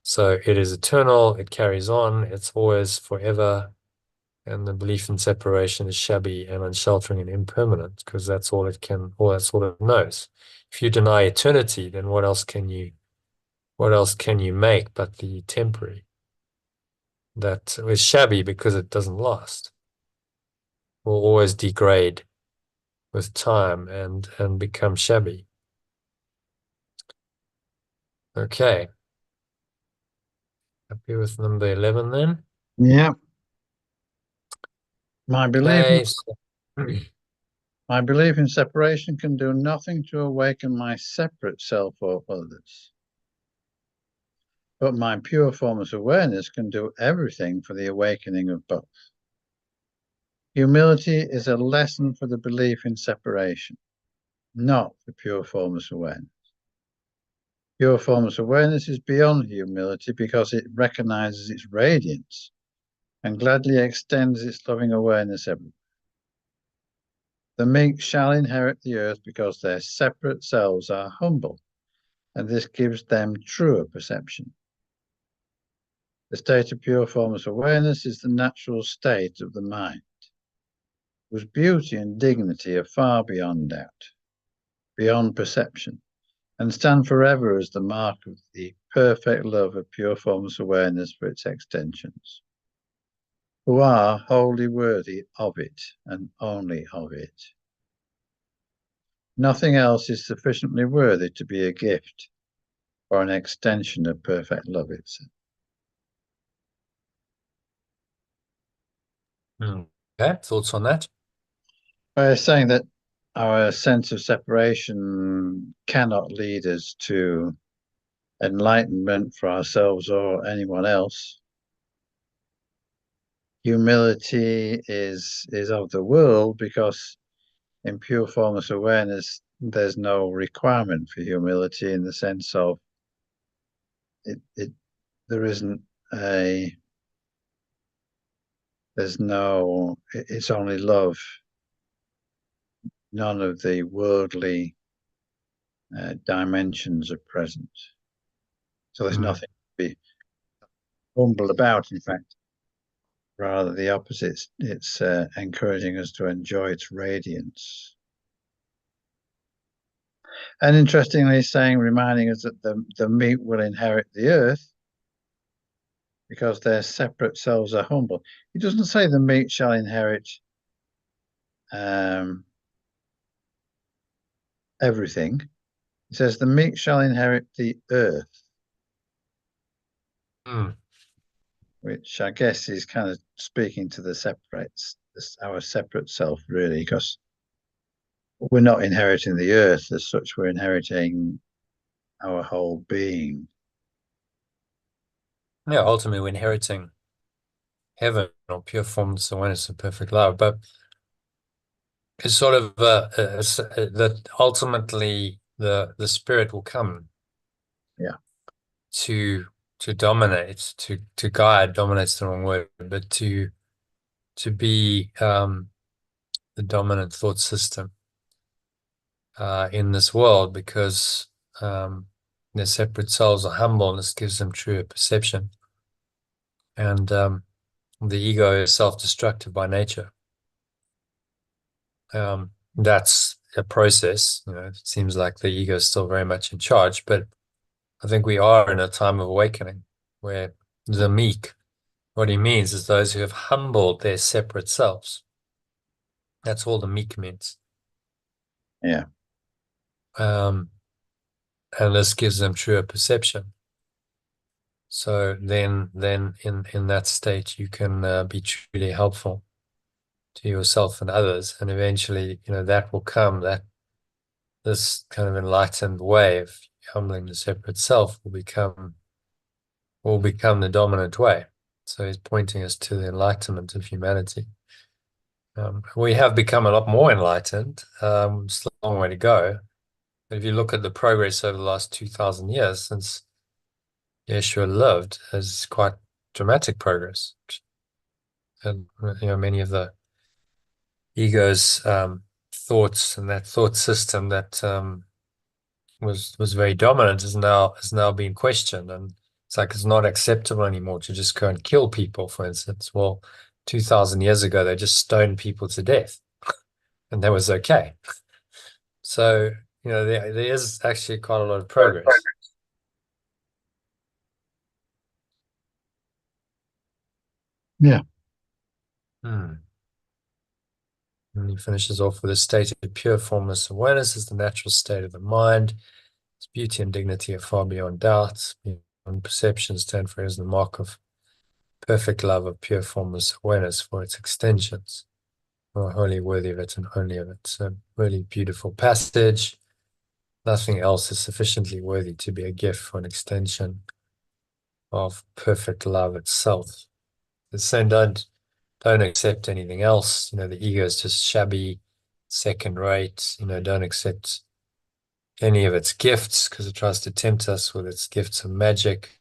So it is eternal, it carries on, it's always forever, and the belief in separation is shabby and unsheltering and impermanent, because that's all it knows. If you deny eternity, then what else can you make but the temporary? That is shabby because it doesn't last. Will always degrade with time and become shabby. Okay. Happy with number 11 then? Yeah. My belief in separation can do nothing to awaken my separate self or others. But my pure formless awareness can do everything for the awakening of both. Humility is a lesson for the belief in separation, not for pure formless awareness. Pure formless awareness is beyond humility because it recognizes its radiance and gladly extends its loving awareness everywhere. The meek shall inherit the earth because their separate selves are humble, and this gives them truer perception. The state of pure formless awareness is the natural state of the mind, whose beauty and dignity are far beyond doubt, beyond perception, and stand forever as the mark of the perfect love of pure formless awareness for its extensions, who are wholly worthy of it and only of it. Nothing else is sufficiently worthy to be a gift or an extension of perfect love itself. Okay, thoughts on that? By saying that our sense of separation cannot lead us to enlightenment for ourselves or anyone else. Humility is of the world because in pure formless awareness, there's no requirement for humility in the sense of there isn't a, it's only love. None of the worldly dimensions are present. So there's nothing to be humble about, in fact. Rather the opposite. It's encouraging us to enjoy its radiance. And interestingly, reminding us that the meek will inherit the earth because their separate selves are humble. He doesn't say the meek shall inherit everything. He says the meek shall inherit the earth, which I guess is kind of speaking to our separate self, really, because we're not inheriting the earth as such, we're inheriting our whole being. Yeah, ultimately we're inheriting heaven or pure formless awareness and perfect love, but it's sort of that ultimately the spirit will come, to dominate, to guide. Dominate's the wrong word, but to be the dominant thought system in this world, because their separate souls are humble, and this gives them truer perception. And the ego is self-destructive by nature. That's a process. It seems like the ego is still very much in charge, but I think we are in a time of awakening where the meek, what he means is those who have humbled their separate selves. That's all the meek means. Yeah. And this gives them truer perception. So then in that state, you can be truly helpful to yourself and others, and eventually, that will come, that this kind of enlightened wave, humbling the separate self will become the dominant way. So he's pointing us to the enlightenment of humanity. We have become a lot more enlightened. Still a long way to go. But if you look at the progress over the last 2,000 years since Yeshua lived, has quite dramatic progress. And many of the ego's thoughts and that thought system that was very dominant has now been questioned, and it's like it's not acceptable anymore to just go and kill people, for instance. Well, 2,000 years ago they just stoned people to death, and that was okay. So there is actually quite a lot of progress. Yeah. And he finishes off with a state of pure formless awareness is the natural state of the mind. Its beauty and dignity are far beyond doubt. Beyond perception stand for as the mark of perfect love of pure formless awareness for its extensions. Are wholly worthy of it and only of it. So really beautiful passage. Nothing else is sufficiently worthy to be a gift for an extension of perfect love itself. It's saying don't accept anything else. The ego is just shabby, second rate. Don't accept any of its gifts because it tries to tempt us with its gifts of magic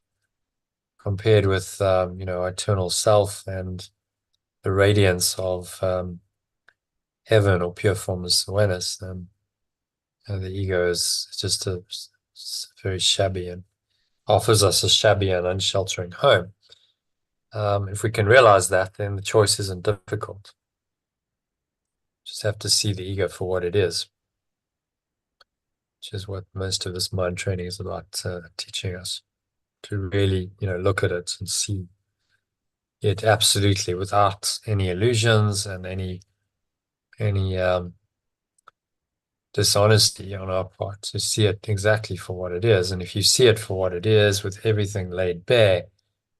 compared with our eternal self and the radiance of heaven or pure formless awareness. The ego is just very shabby and offers us a shabby and unsheltering home. If we can realize that, then the choice isn't difficult. Just have to see the ego for what it is, which is what most of this mind training is about, teaching us to really, look at it and see it absolutely without any illusions and any dishonesty on our part, to see it exactly for what it is. And if you see it for what it is, with everything laid bare,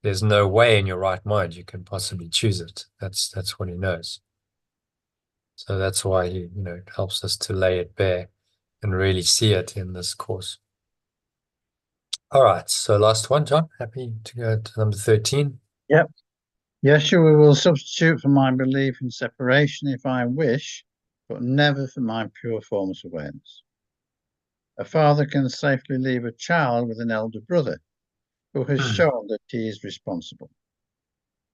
there's no way in your right mind you can possibly choose it. That's what he knows. So that's why he, helps us to lay it bare and really see it in this course. All right, so last one, John. Happy to go to number 13. Yep. Yeshua will substitute for my belief in separation if I wish, but never for my pure formless awareness. A father can safely leave a child with an elder brother who has shown that he is responsible.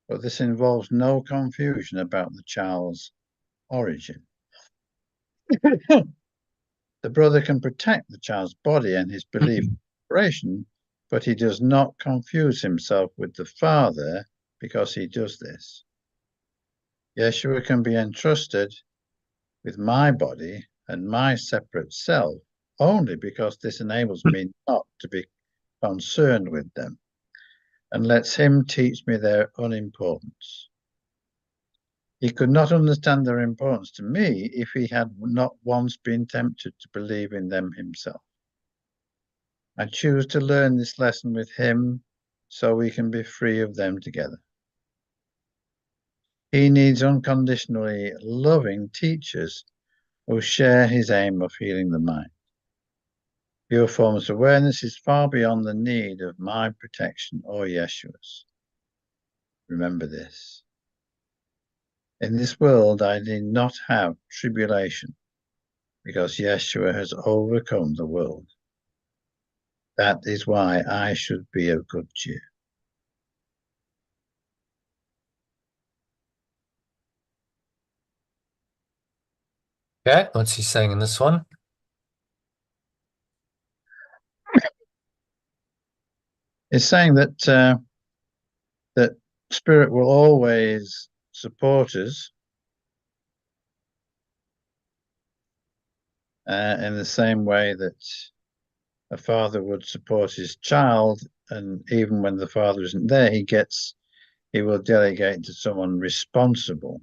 But this involves no confusion about the child's origin. The brother can protect the child's body and his belief in separation, but he does not confuse himself with the father because he does this. Yeshua can be entrusted with my body and my separate self only because this enables me not to be concerned with them and lets him teach me their unimportance. He could not understand their importance to me if he had not once been tempted to believe in them himself. I choose to learn this lesson with him so we can be free of them together. He needs unconditionally loving teachers who share his aim of healing the mind. Pure formless awareness is far beyond the need of my protection or Yeshua's. Remember this. In this world, I need not have tribulation because Yeshua has overcome the world. That is why I should be of good cheer. Okay, what's he saying in this one? It's saying that that Spirit will always support us in the same way that a father would support his child, and even when the father isn't there, he will delegate to someone responsible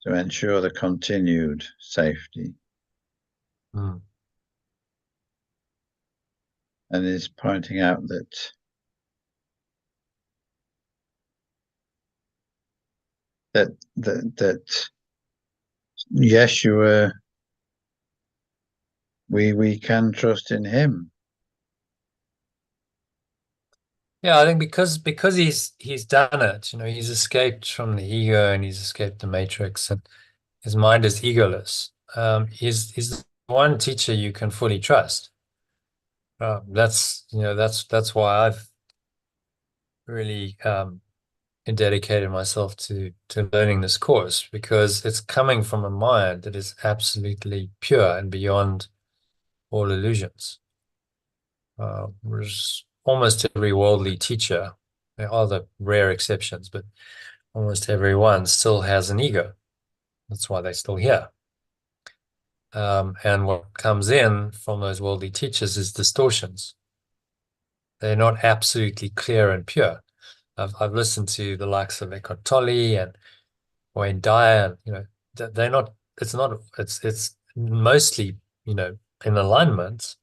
to ensure the continued safety. And is pointing out that Yeshua we can trust in him. Yeah, I think because he's done it, he's escaped from the ego and he's escaped the matrix, and his mind is egoless. He's the one teacher you can fully trust. That's why I've really dedicated myself to learning this course, because it's coming from a mind that is absolutely pure and beyond all illusions. Whereas almost every worldly teacher, there are the rare exceptions, but almost everyone still has an ego. That's why they're still here. And what comes in from those worldly teachers is distortions. They're not absolutely clear and pure. I've listened to the likes of Eckhart Tolle and Wayne Dyer, and they're not. It's mostly in alignment,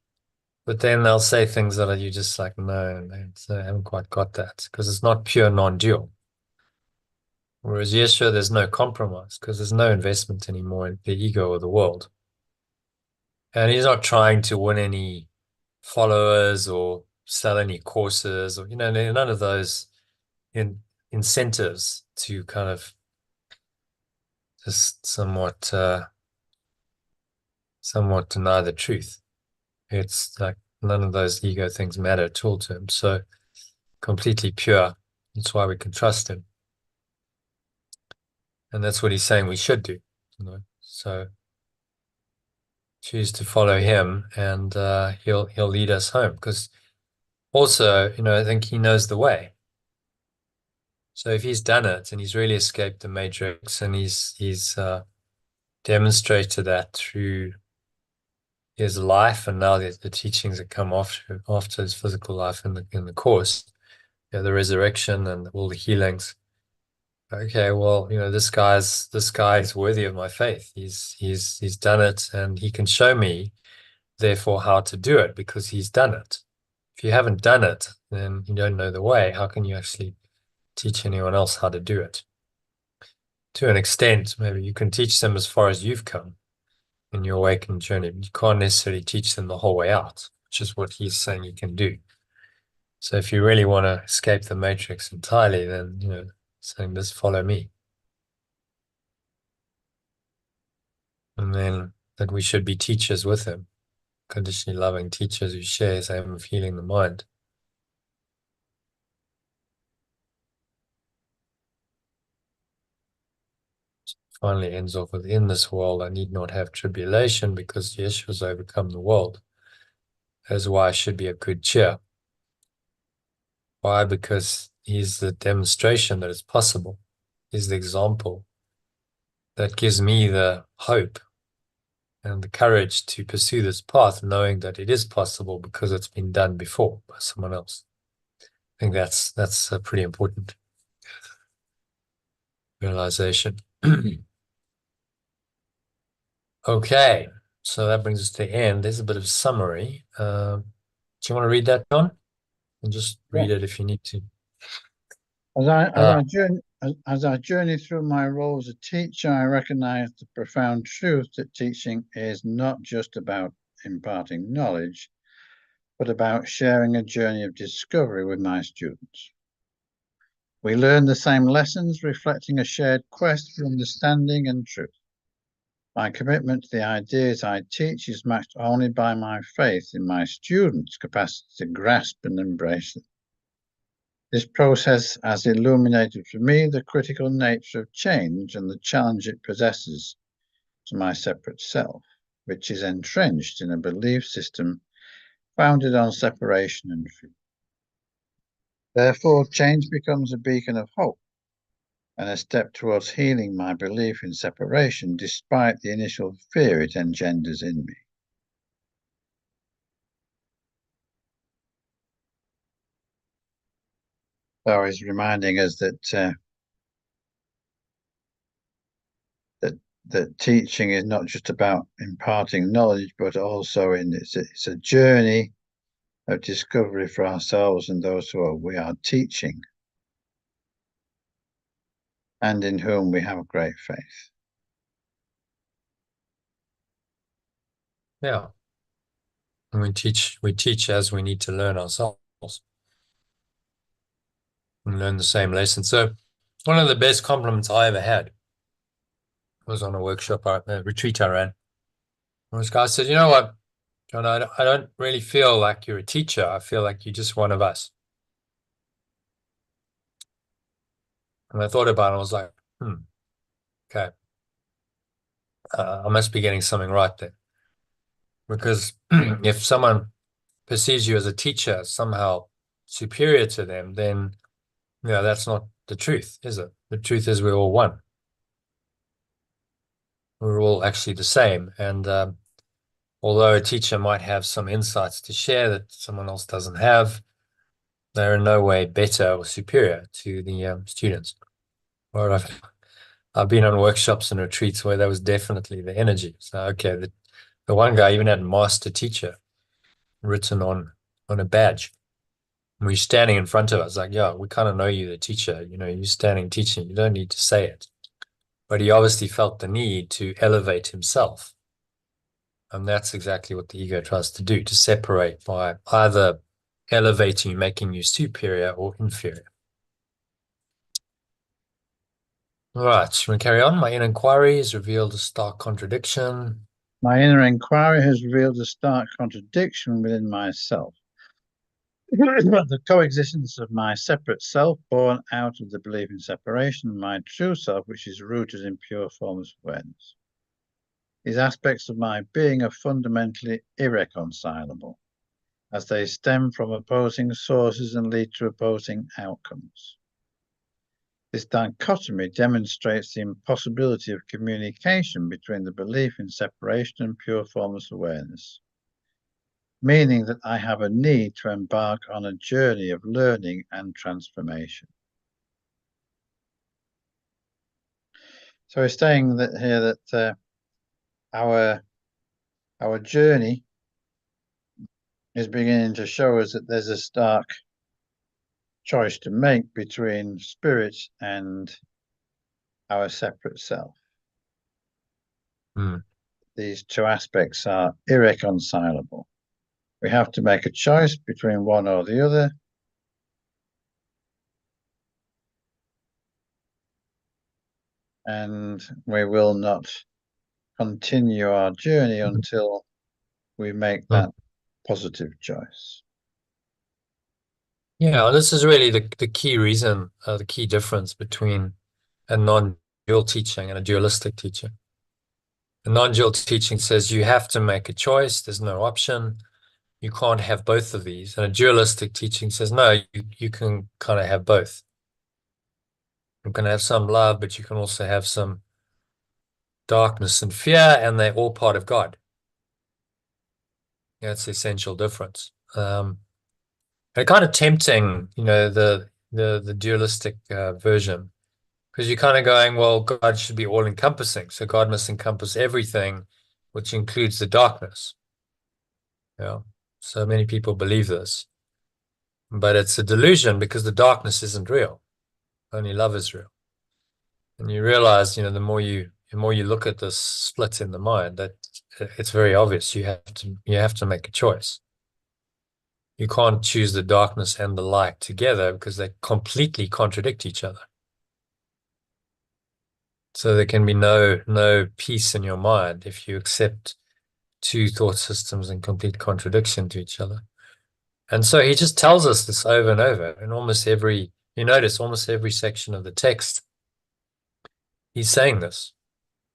but then they'll say things that you just like, no, they haven't quite got that, because it's not pure non-dual. Whereas Yeshua, there's no compromise because there's no investment anymore in the ego or the world. And he's not trying to win any followers or sell any courses or, none of those incentives to kind of just somewhat deny the truth. It's like none of those ego things matter at all to him. So completely pure. That's why we can trust him. And that's what he's saying we should do. So choose to follow him, and he'll lead us home. Because also, I think he knows the way. So if he's done it and he's really escaped the matrix, and he's demonstrated that through his life, and now the teachings that come after his physical life in the course, the resurrection and all the healings. Okay, well, this guy's worthy of my faith. He's done it, and he can show me, therefore, how to do it, because he's done it. If you haven't done it, then you don't know the way. How can you actually teach anyone else how to do it? To an extent, maybe you can teach them as far as you've come in your awakening journey, but you can't necessarily teach them the whole way out, which is what he's saying you can do. So if you really want to escape the matrix entirely, then, saying this, follow me. And then that we should be teachers with him, conditionally loving teachers who share his aim of healing the mind. Finally ends off with, in this world I need not have tribulation, because Yeshua has overcome the world. That's why I should be of good cheer. Why? Because he's the demonstration that it's possible. He's the example that gives me the hope and the courage to pursue this path, knowing that it is possible because it's been done before by someone else. I think that's a pretty important realization. Okay, so that brings us to the end. There's a bit of summary. Do you want to read that, John? And just read it if you need to. As I journey through my role as a teacher, I recognize the profound truth that teaching is not just about imparting knowledge, but about sharing a journey of discovery with my students. We learn the same lessons, reflecting a shared quest for understanding and truth. My commitment to the ideas I teach is matched only by my faith in my students' capacity to grasp and embrace them. This process has illuminated for me the critical nature of change and the challenge it possesses to my separate self, which is entrenched in a belief system founded on separation and fear. Therefore, change becomes a beacon of hope and a step towards healing my belief in separation, despite the initial fear it engenders in me. So he's reminding us that that teaching is not just about imparting knowledge, but also it's a journey of discovery for ourselves and those who we are teaching, and in whom we have great faith. Yeah. And we teach as we need to learn ourselves and learn the same lesson. So one of the best compliments I ever had was on a workshop, a retreat I ran. And this guy said, "You know what, John, I don't really feel like you're a teacher. I feel like you're just one of us." And I thought about it, and I was like, okay, I must be getting something right there. Because if someone perceives you as a teacher somehow superior to them, then that's not the truth, is it? The truth is we're all one. We're all actually the same. And although a teacher might have some insights to share that someone else doesn't have, they're in no way better or superior to the students. Or I've been on workshops and retreats where there was definitely the energy. So, okay, the one guy even had master teacher written on a badge. And we're standing in front of us, like, yeah, we kind of know you, the teacher. You're standing teaching. You don't need to say it. But he obviously felt the need to elevate himself. And that's exactly what the ego tries to do, to separate by either elevating, making you superior or inferior. All right, should we carry on? My inner inquiry has revealed a stark contradiction. My inner inquiry has revealed a stark contradiction within myself. The coexistence of my separate self, born out of the belief in separation, and my true self, which is rooted in pure formless awareness. These aspects of my being are fundamentally irreconcilable, as they stem from opposing sources and lead to opposing outcomes. This dichotomy demonstrates the impossibility of communication between the belief in separation and pure formless awareness, meaning that I have a need to embark on a journey of learning and transformation. So we're saying that here that our journey is beginning to show us that there's a stark choice to make between spirit and our separate self. These two aspects are irreconcilable. We have to make a choice between one or the other. And we will not continue our journey until we make that positive choice. Yeah, this is really the key reason, the key difference between a non-dual teaching and a dualistic teaching. A non-dual teaching says you have to make a choice. There's no option. You can't have both of these. And a dualistic teaching says, no, you can kind of have both. You can have some love, but you can also have some darkness and fear, and they're all part of God. That's the essential difference. And kind of tempting, the dualistic version, because you're kind of going, well, God should be all encompassing. So God must encompass everything, which includes the darkness. So many people believe this, but it's a delusion because the darkness isn't real. Only love is real. And you realize, the more you look at this split in the mind, that it's very obvious. You have to make a choice. You can't choose the darkness and the light together because they completely contradict each other. So there can be no peace in your mind if you accept two thought systems in complete contradiction to each other. And so he just tells us this over and over in almost every section of the text. He's saying this.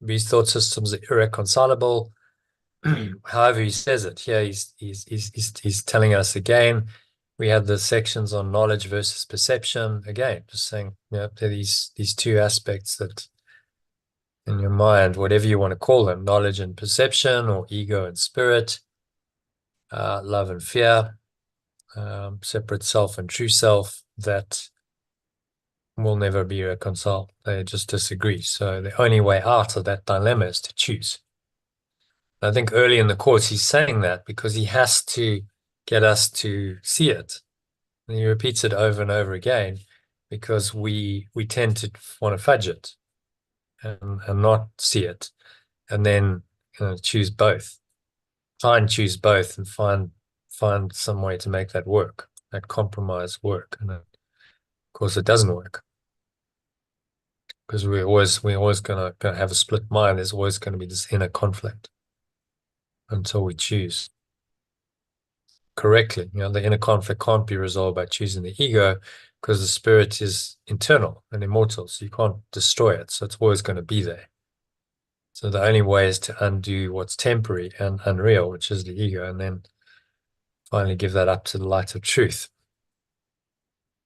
These thought systems are irreconcilable. However he says it, here he's telling us again. We have the sections on knowledge versus perception. Again, just saying, there are these two aspects that in your mind, whatever you want to call them, knowledge and perception, or ego and spirit, love and fear, separate self and true self, that will never be reconciled. They just disagree. So the only way out of that dilemma is to choose. I think early in the course, he's saying that because he has to get us to see it. And he repeats it over and over again because we tend to want to fudge it and not see it, and then choose both. try and choose both and find some way to make that work, that compromise work. And of course, it doesn't work because we're always gonna have a split mind. There's always going to be this inner conflict until we choose correctly. The inner conflict can't be resolved by choosing the ego because the spirit is internal and immortal, so you can't destroy it. So it's always going to be there. So the only way is to undo what's temporary and unreal, which is the ego, and then finally give that up to the light of truth.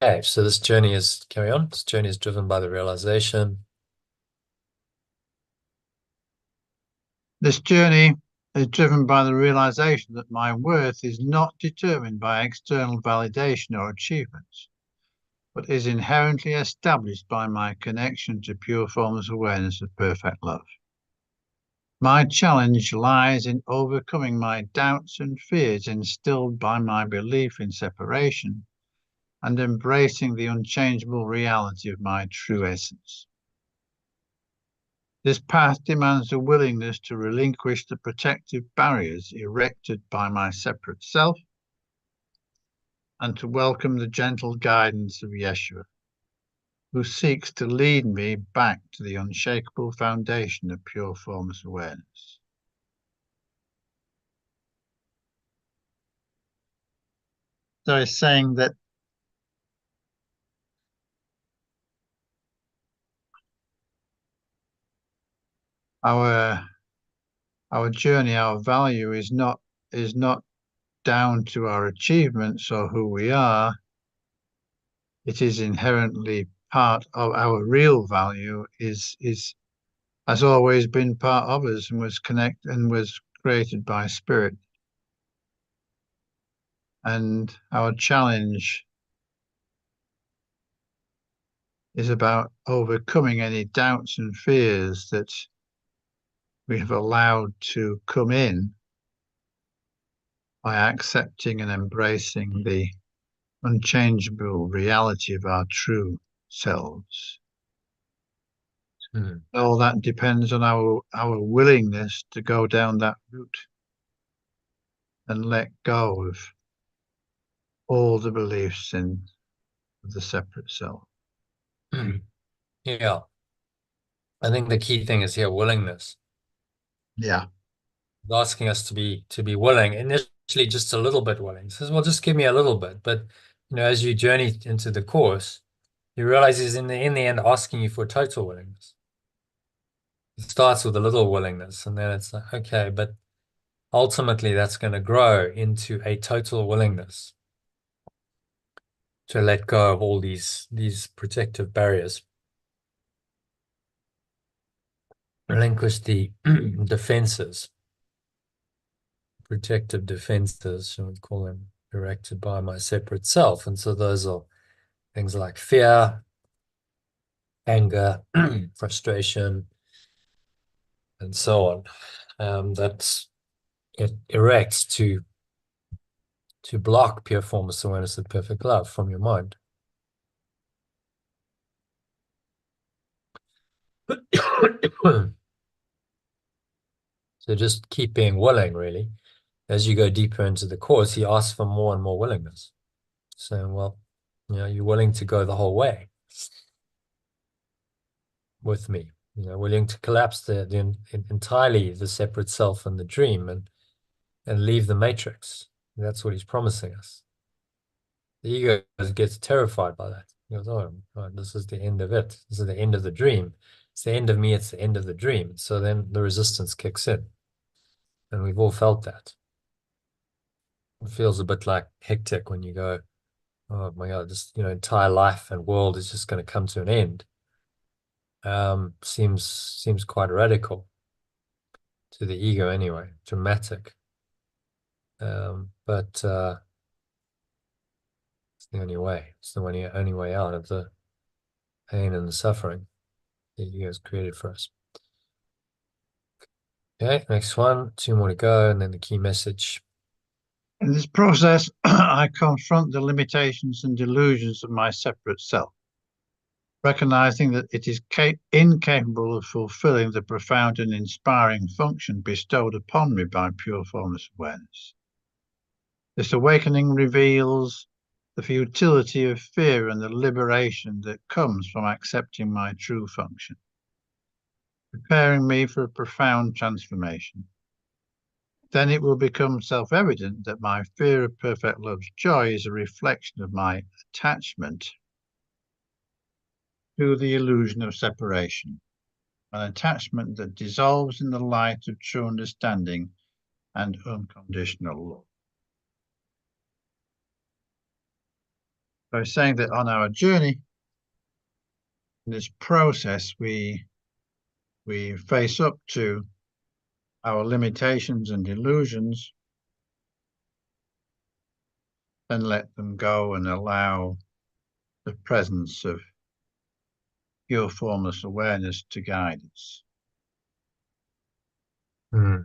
Okay, so this journey is, carry on, this journey is driven by the realization. This journey is driven by the realization that my worth is not determined by external validation or achievements, but is inherently established by my connection to pure formless awareness of perfect love. My challenge lies in overcoming my doubts and fears instilled by my belief in separation and embracing the unchangeable reality of my true essence. This path demands a willingness to relinquish the protective barriers erected by my separate self and to welcome the gentle guidance of Yeshua, who seeks to lead me back to the unshakable foundation of pure formless awareness. So it's saying that our journey, our value is not down to our achievements or who we are. It is inherently part of our real value has always been part of us and was created by spirit. And our challenge is about overcoming any doubts and fears that we have allowed to come in by accepting and embracing the unchangeable reality of our true selves. All that depends on our willingness to go down that route and let go of all the beliefs in the separate self. Yeah. I think the key thing is here, willingness. Yeah. He's asking us to be willing, initially just a little bit willing. He says, well, just give me a little bit. But as you journey into the course, you realize he's in the end asking you for total willingness. It starts with a little willingness, and then it's like, okay, but ultimately that's going to grow into a total willingness to let go of all these protective barriers. Relinquish the defenses, protective defenses, shall we call them, erected by my separate self. And so those are things like fear, anger, frustration, and so on. That it erects to block pure formless awareness of perfect love from your mind. So just keep being willing, really. As you go deeper into the course, he asks for more and more willingness. Saying, well, you're willing to go the whole way with me. Willing to collapse entirely the separate self and the dream and leave the matrix. And that's what he's promising us. The ego gets terrified by that. He goes, oh, right, this is the end of it. This is the end of the dream. It's the end of me. It's the end of the dream. So then the resistance kicks in. And we've all felt that. It feels a bit like hectic when you go, oh my God, this entire life and world is just going to come to an end. Seems quite radical to the ego anyway, dramatic. But it's the only way. It's the only way out of the pain and the suffering the ego has created for us. Okay, next one, 2 more to go, and then the key message. In this process, I confront the limitations and delusions of my separate self. recognizing that it is incapable of fulfilling the profound and inspiring function bestowed upon me by pure formless awareness. This awakening reveals the futility of fear and the liberation that comes from accepting my true function, preparing me for a profound transformation. Then it will become self-evident that my fear of perfect love's joy is a reflection of my attachment to the illusion of separation, an attachment that dissolves in the light of true understanding and unconditional love. So I was saying that on our journey, in this process, we face up to our limitations and illusions and let them go and allow the presence of pure formless awareness to guide us. Mm.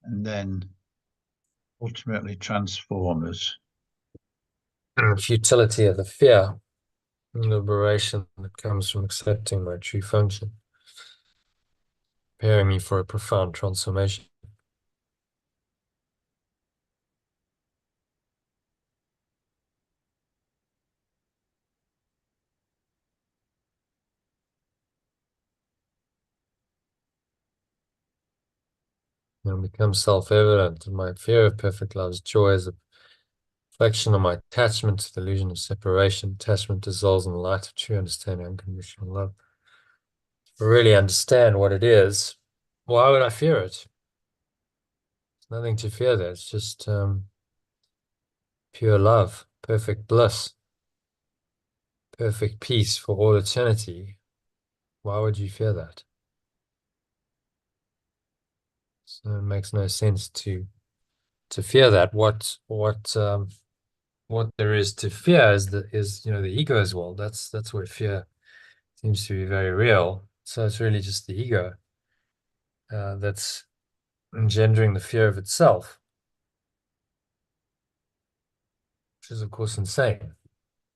And then ultimately transform us. The futility of the fear and liberation that comes from accepting my true function, preparing me for a profound transformation. And it becomes self-evident that my fear of perfect love's joy is a reflection of my attachment to the illusion of separation. Attachment dissolves in the light of true understanding, unconditional love. To really understand what it is, why would I fear it? There's nothing to fear there. It's just pure love, perfect bliss, perfect peace for all eternity. Why would you fear that? So it makes no sense to fear that. What there is to fear is the ego's world. That's where fear seems to be very real. So it's really just the ego that's engendering the fear of itself, which is of course insane.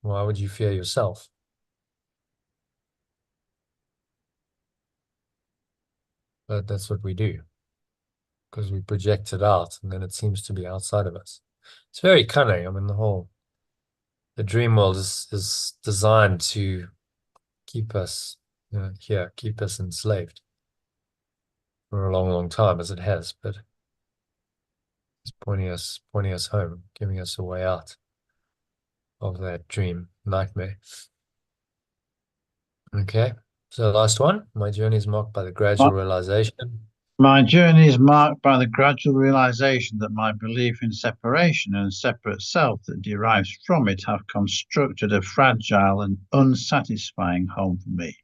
Why would you fear yourself? But that's what we do, because we project it out and then it seems to be outside of us. It's very cunning. I mean, the dream world is designed to keep us here, keep us enslaved for a long, long time, as it has, but it's pointing us home, giving us a way out of that dream nightmare. Okay, so last one. My journey is marked by the gradual realization. My journey is marked by the gradual realization that my belief in separation and separate self that derives from it have constructed a fragile and unsatisfying home for me.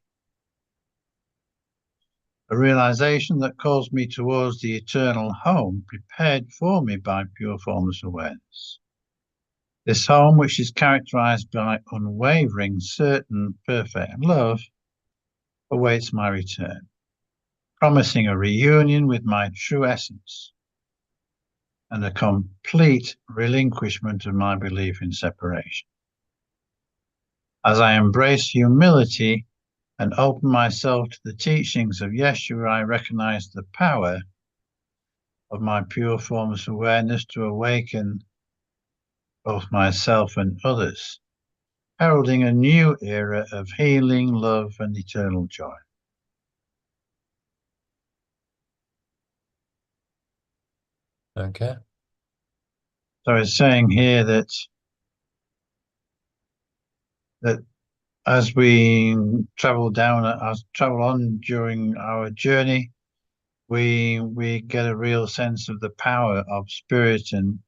A realization that calls me towards the eternal home prepared for me by pure formless awareness. This home, which is characterized by unwavering, certain, perfect love, awaits my return, promising a reunion with my true essence and a complete relinquishment of my belief in separation. As I embrace humility and open myself to the teachings of Yeshua, I recognize the power of my pure formless awareness to awaken both myself and others, heralding a new era of healing, love, and eternal joy. Okay. So it's saying here that as we travel on during our journey, we get a real sense of the power of spirit and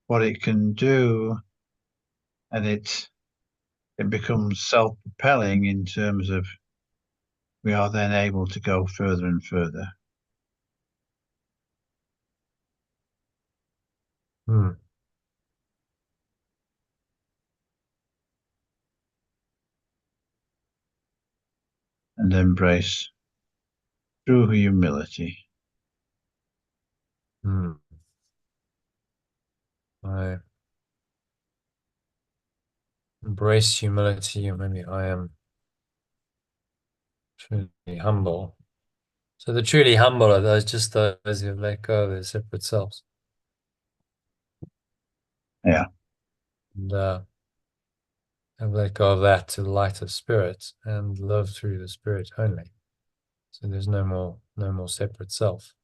what it can do, and it becomes self-propelling in terms of we are then able to go further and further. Hmm. And embrace true humility. Hmm. I embrace humility, or maybe I am truly humble. So the truly humble are those who have let go of their separate selves. Yeah. And have let go of that to the light of spirit and live through the spirit only. So there's no more separate self.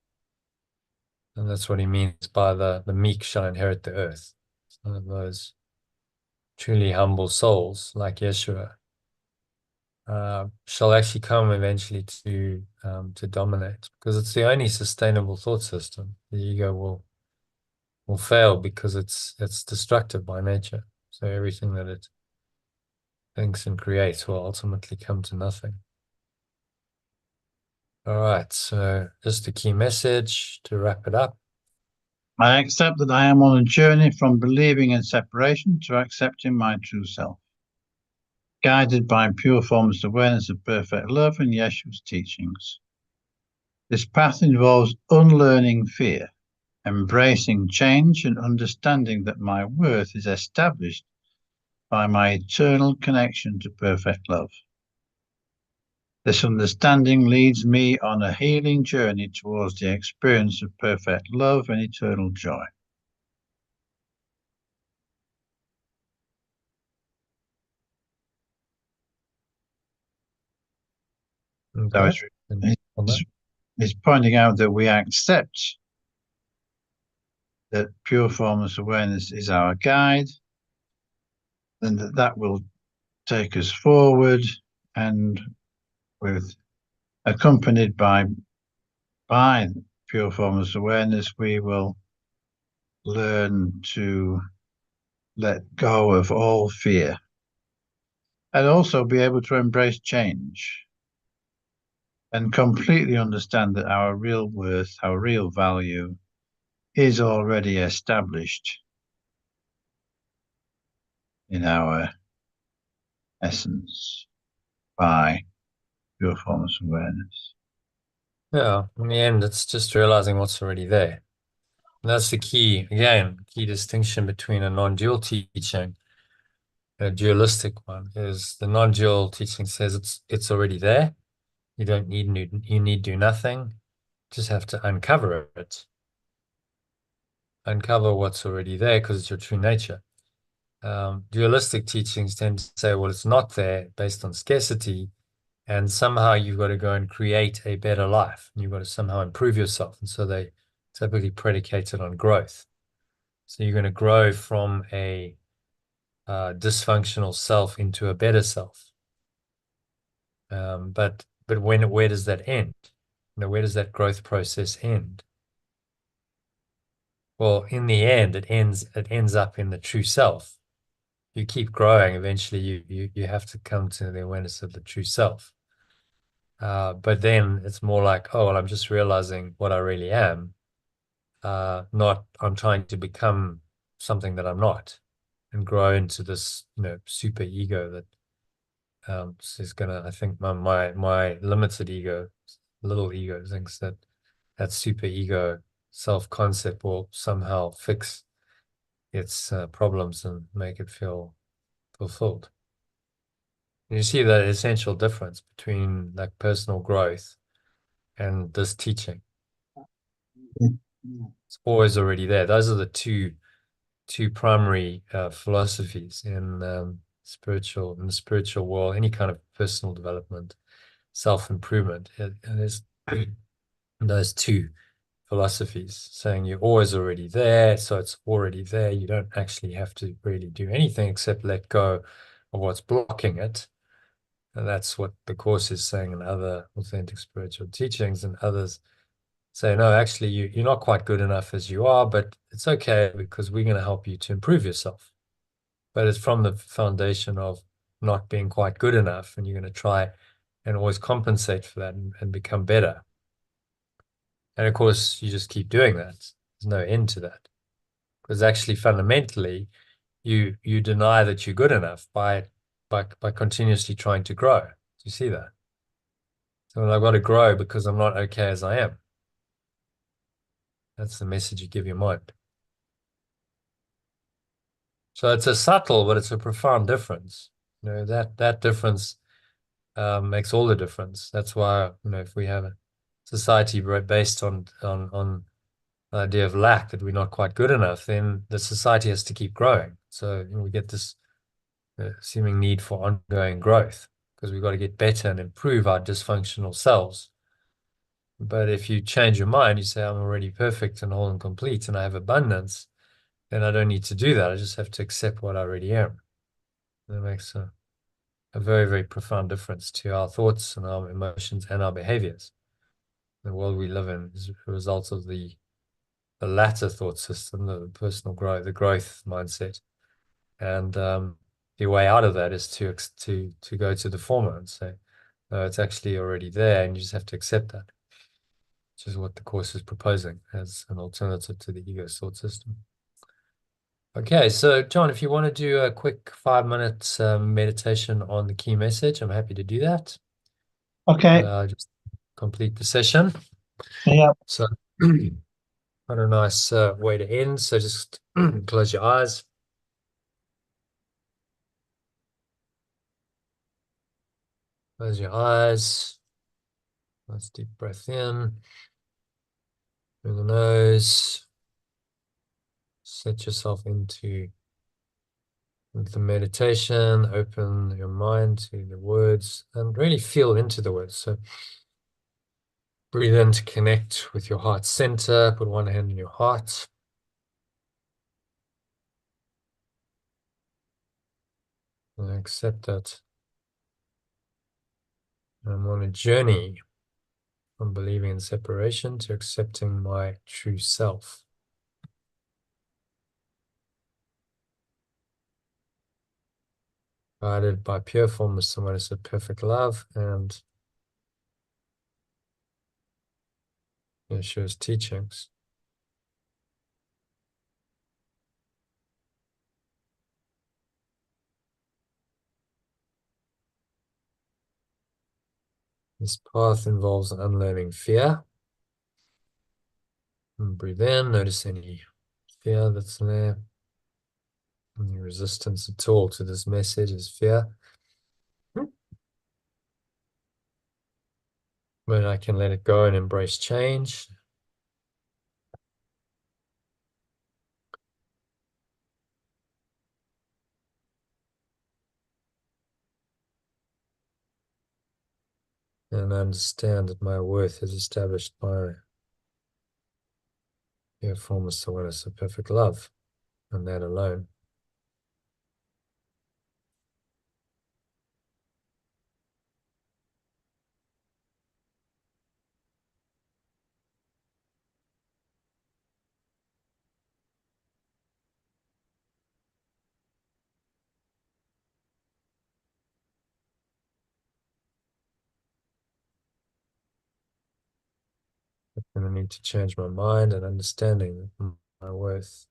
And that's what he means by the meek shall inherit the earth. So those truly humble souls like Yeshua shall actually come eventually to dominate, because it's the only sustainable thought system. The ego will fail because it's destructive by nature. So everything that it thinks and creates will ultimately come to nothing. All right, so just a key message to wrap it up. I accept that I am on a journey from believing in separation to accepting my true self, guided by pure formless awareness of perfect love and Yeshua's teachings. This path involves unlearning fear, embracing change, and understanding that my worth is established by my eternal connection to perfect love. This understanding leads me on a healing journey towards the experience of perfect love and eternal joy. So Okay. it's pointing out that we accept that pure formless awareness is our guide, and that will take us forward, and with accompanied by pure formless awareness, we will learn to let go of all fear and also be able to embrace change and completely understand that our real worth, our real value is already established in our essence by pure formless awareness. Yeah, in the end, it's just realizing what's already there. And that's the key distinction between a non-dual teaching. A dualistic one is the non-dual teaching says it's already there. You don't need do nothing. Just have to uncover it. Uncover what's already there because it's your true nature. Dualistic teachings tend to say, well, it's not there based on scarcity, and somehow you've got to go and create a better life. And you've got to somehow improve yourself. And so they typically predicated on growth. So you're going to grow from a dysfunctional self into a better self. But where does that end? Where does that growth process end? Well, in the end, it ends up in the true self. You keep growing, eventually you have to come to the awareness of the true self. But then it's more like, oh, well, I'm just realizing what I really am. Not I'm trying to become something that I'm not and grow into this, super ego that is gonna, I think my limited ego, little ego thinks that super ego self-concept will somehow fix its problems and make it feel fulfilled. And you see that essential difference between like personal growth and this teaching. It's always already there. Those are the two primary philosophies in the spiritual world, any kind of personal development, self-improvement. And there's those two philosophies saying you're always already there, so it's already there. You don't actually have to really do anything except let go of what's blocking it. And that's what the Course is saying, and other authentic spiritual teachings, and others say, no, actually, you're not quite good enough as you are, but it's okay because we're going to help you to improve yourself. But it's from the foundation of not being quite good enough, and you're going to try and always compensate for that and become better. And of course, you just keep doing that. There's no end to that. Because actually, fundamentally, you deny that you're good enough by continuously trying to grow. Do you see that? So I've got to grow because I'm not okay as I am. That's the message you give your mind. So it's a subtle, but it's a profound difference. That difference makes all the difference. That's why, if we have a society based on the idea of lack, that we're not quite good enough, then the society has to keep growing. So we get this seeming need for ongoing growth because we've got to get better and improve our dysfunctional selves. But if you change your mind, you say, I'm already perfect and whole and complete and I have abundance, then I don't need to do that. I just have to accept what I already am. That makes a very, very profound difference to our thoughts and our emotions and our behaviors. The world we live in is a result of the latter thought system, the personal growth, the growth mindset. And the way out of that is to go to the former and say, no, it's actually already there, and you just have to accept that, which is what the course is proposing as an alternative to the ego thought system. Okay, so John, if you want to do a quick 5 minute meditation on the key message, I'm happy to do that. Okay. Just complete the session. Yeah. So, what a nice way to end. So just close your eyes. Close your eyes. Nice deep breath in through the nose. Set yourself into the meditation. Open your mind to the words and really feel into the words. So breathe in to connect with your heart center. Put one hand in your heart. And accept that I'm on a journey from believing in separation to accepting my true self. Guided by pure formless awareness of perfect love and Yeshua's teachings. This path involves unlearning fear. And breathe in, notice any fear that's there. Any resistance at all to this message is fear. But I can let it go and embrace change. And understand that my worth is established by pure formless awareness of perfect love, and that alone. And I need to change my mind and understanding my worth.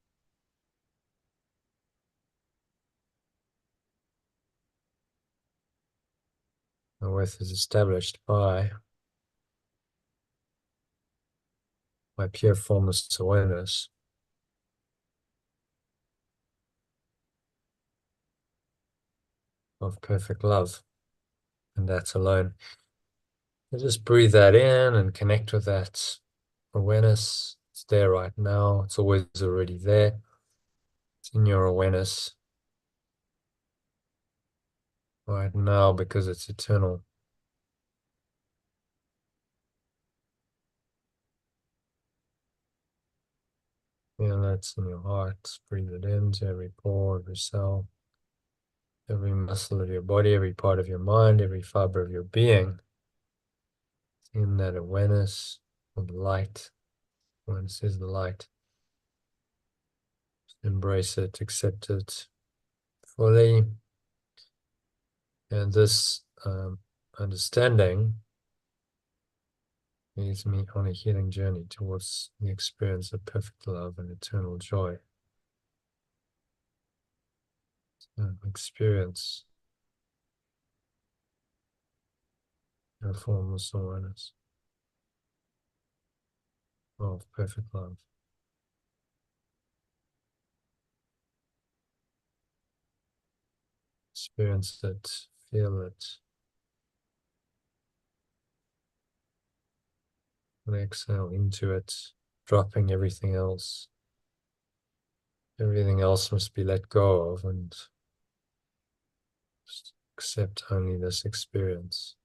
My worth is established by my pure formless awareness of perfect love, and that alone. So just breathe that in and connect with that awareness. It's there right now. It's always already there. It's in your awareness right now because it's eternal. Feel that's in your heart. Breathe it into every pore of your cell, every muscle of your body, every part of your mind, every fiber of your being. In that awareness of the light. Awareness is the light. Embrace it, accept it fully. And this understanding leads me on a healing journey towards the experience of perfect love and eternal joy. Experience a formless awareness of perfect love. Experience it, feel it. And exhale into it, dropping everything else. Everything else must be let go of and just accept only this experience.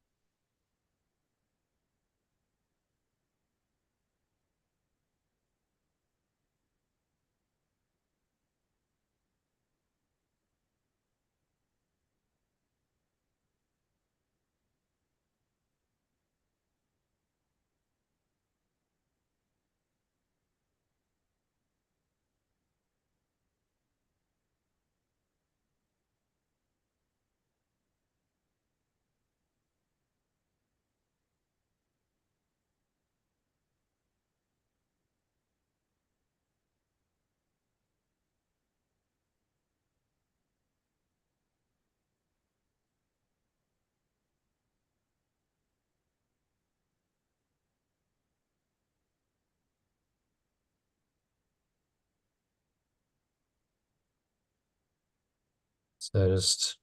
So just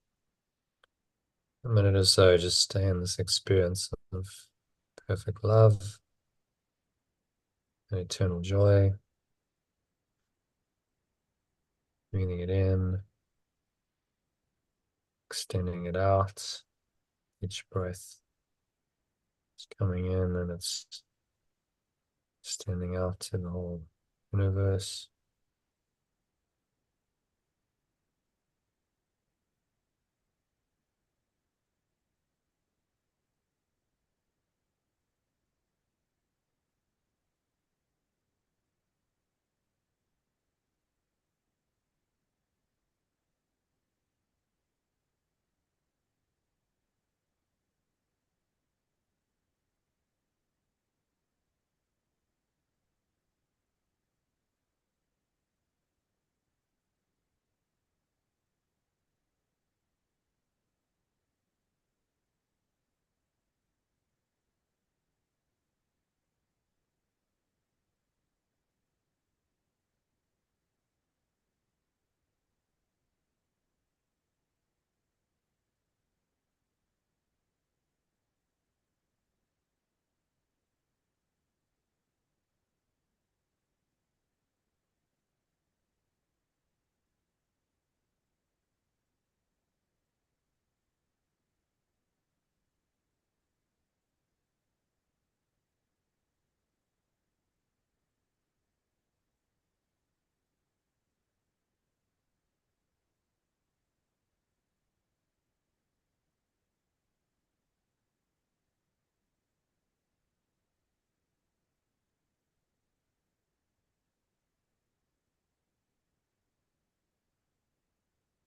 a minute or so, just stay in this experience of perfect love and eternal joy. Breathing it in, extending it out. Each breath is coming in and it's extending out to the whole universe.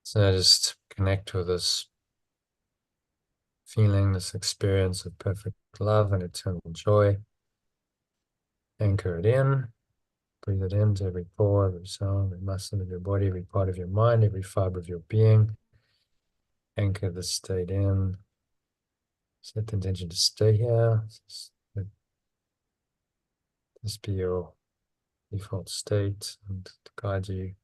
So just connect with this feeling, this experience of perfect love and eternal joy. Anchor it in. Breathe it into every pore, every cell, every muscle of your body, every part of your mind, every fiber of your being. Anchor this state in. Set the intention to stay here. Let this be your default state and to guide you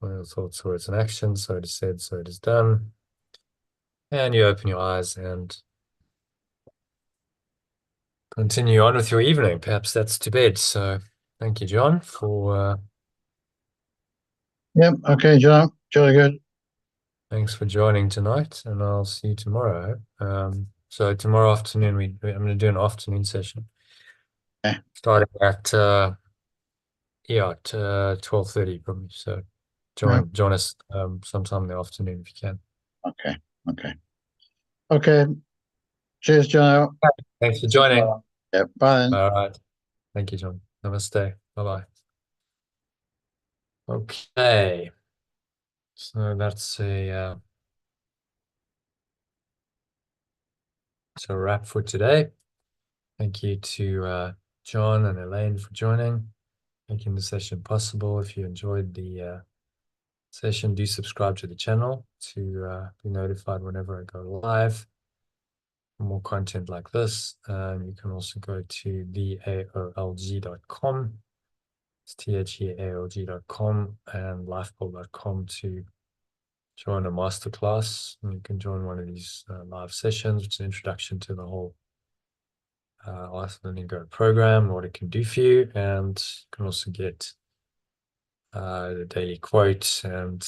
on your thoughts, words, and actions. So it is said, so it is done. And you open your eyes and continue on with your evening. Perhaps that's to bed. So thank you, John, for Yep. Okay, John. Jolly good. thanks for joining tonight, and I'll see you tomorrow. So tomorrow afternoon, I'm going to do an afternoon session, Okay. starting at 12:30 probably. So Right. join us sometime in the afternoon if you can. Okay. Okay. Okay. Cheers, John. Thanks for joining. Yep. Bye then. All right. Thank you, John. Namaste. Bye-bye. Okay. So that's it's a wrap for today. Thank you to John and Elaine for joining, making the session possible. If you enjoyed the session, do subscribe to the channel to be notified whenever I go live. For more content like this, you can also go to theaolg.com. It's theaolg.com and lifeball.com to join a masterclass. And you can join one of these live sessions, which is an introduction to the whole Life Learning Go program, what it can do for you. And you can also get the daily quote and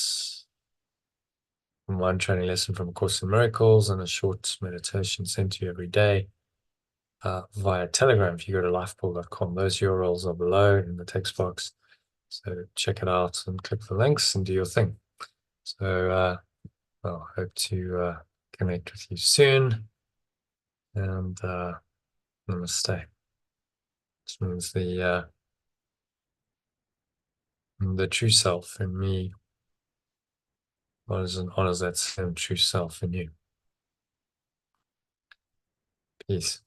one training lesson from A Course in Miracles and a short meditation sent to you every day via Telegram. If you go to lifepool.com, those URLs are below in the text box. So check it out and click the links and do your thing. So well, hope to connect with you soon. And namaste. This means the true self in me honors that same true self in you. Peace.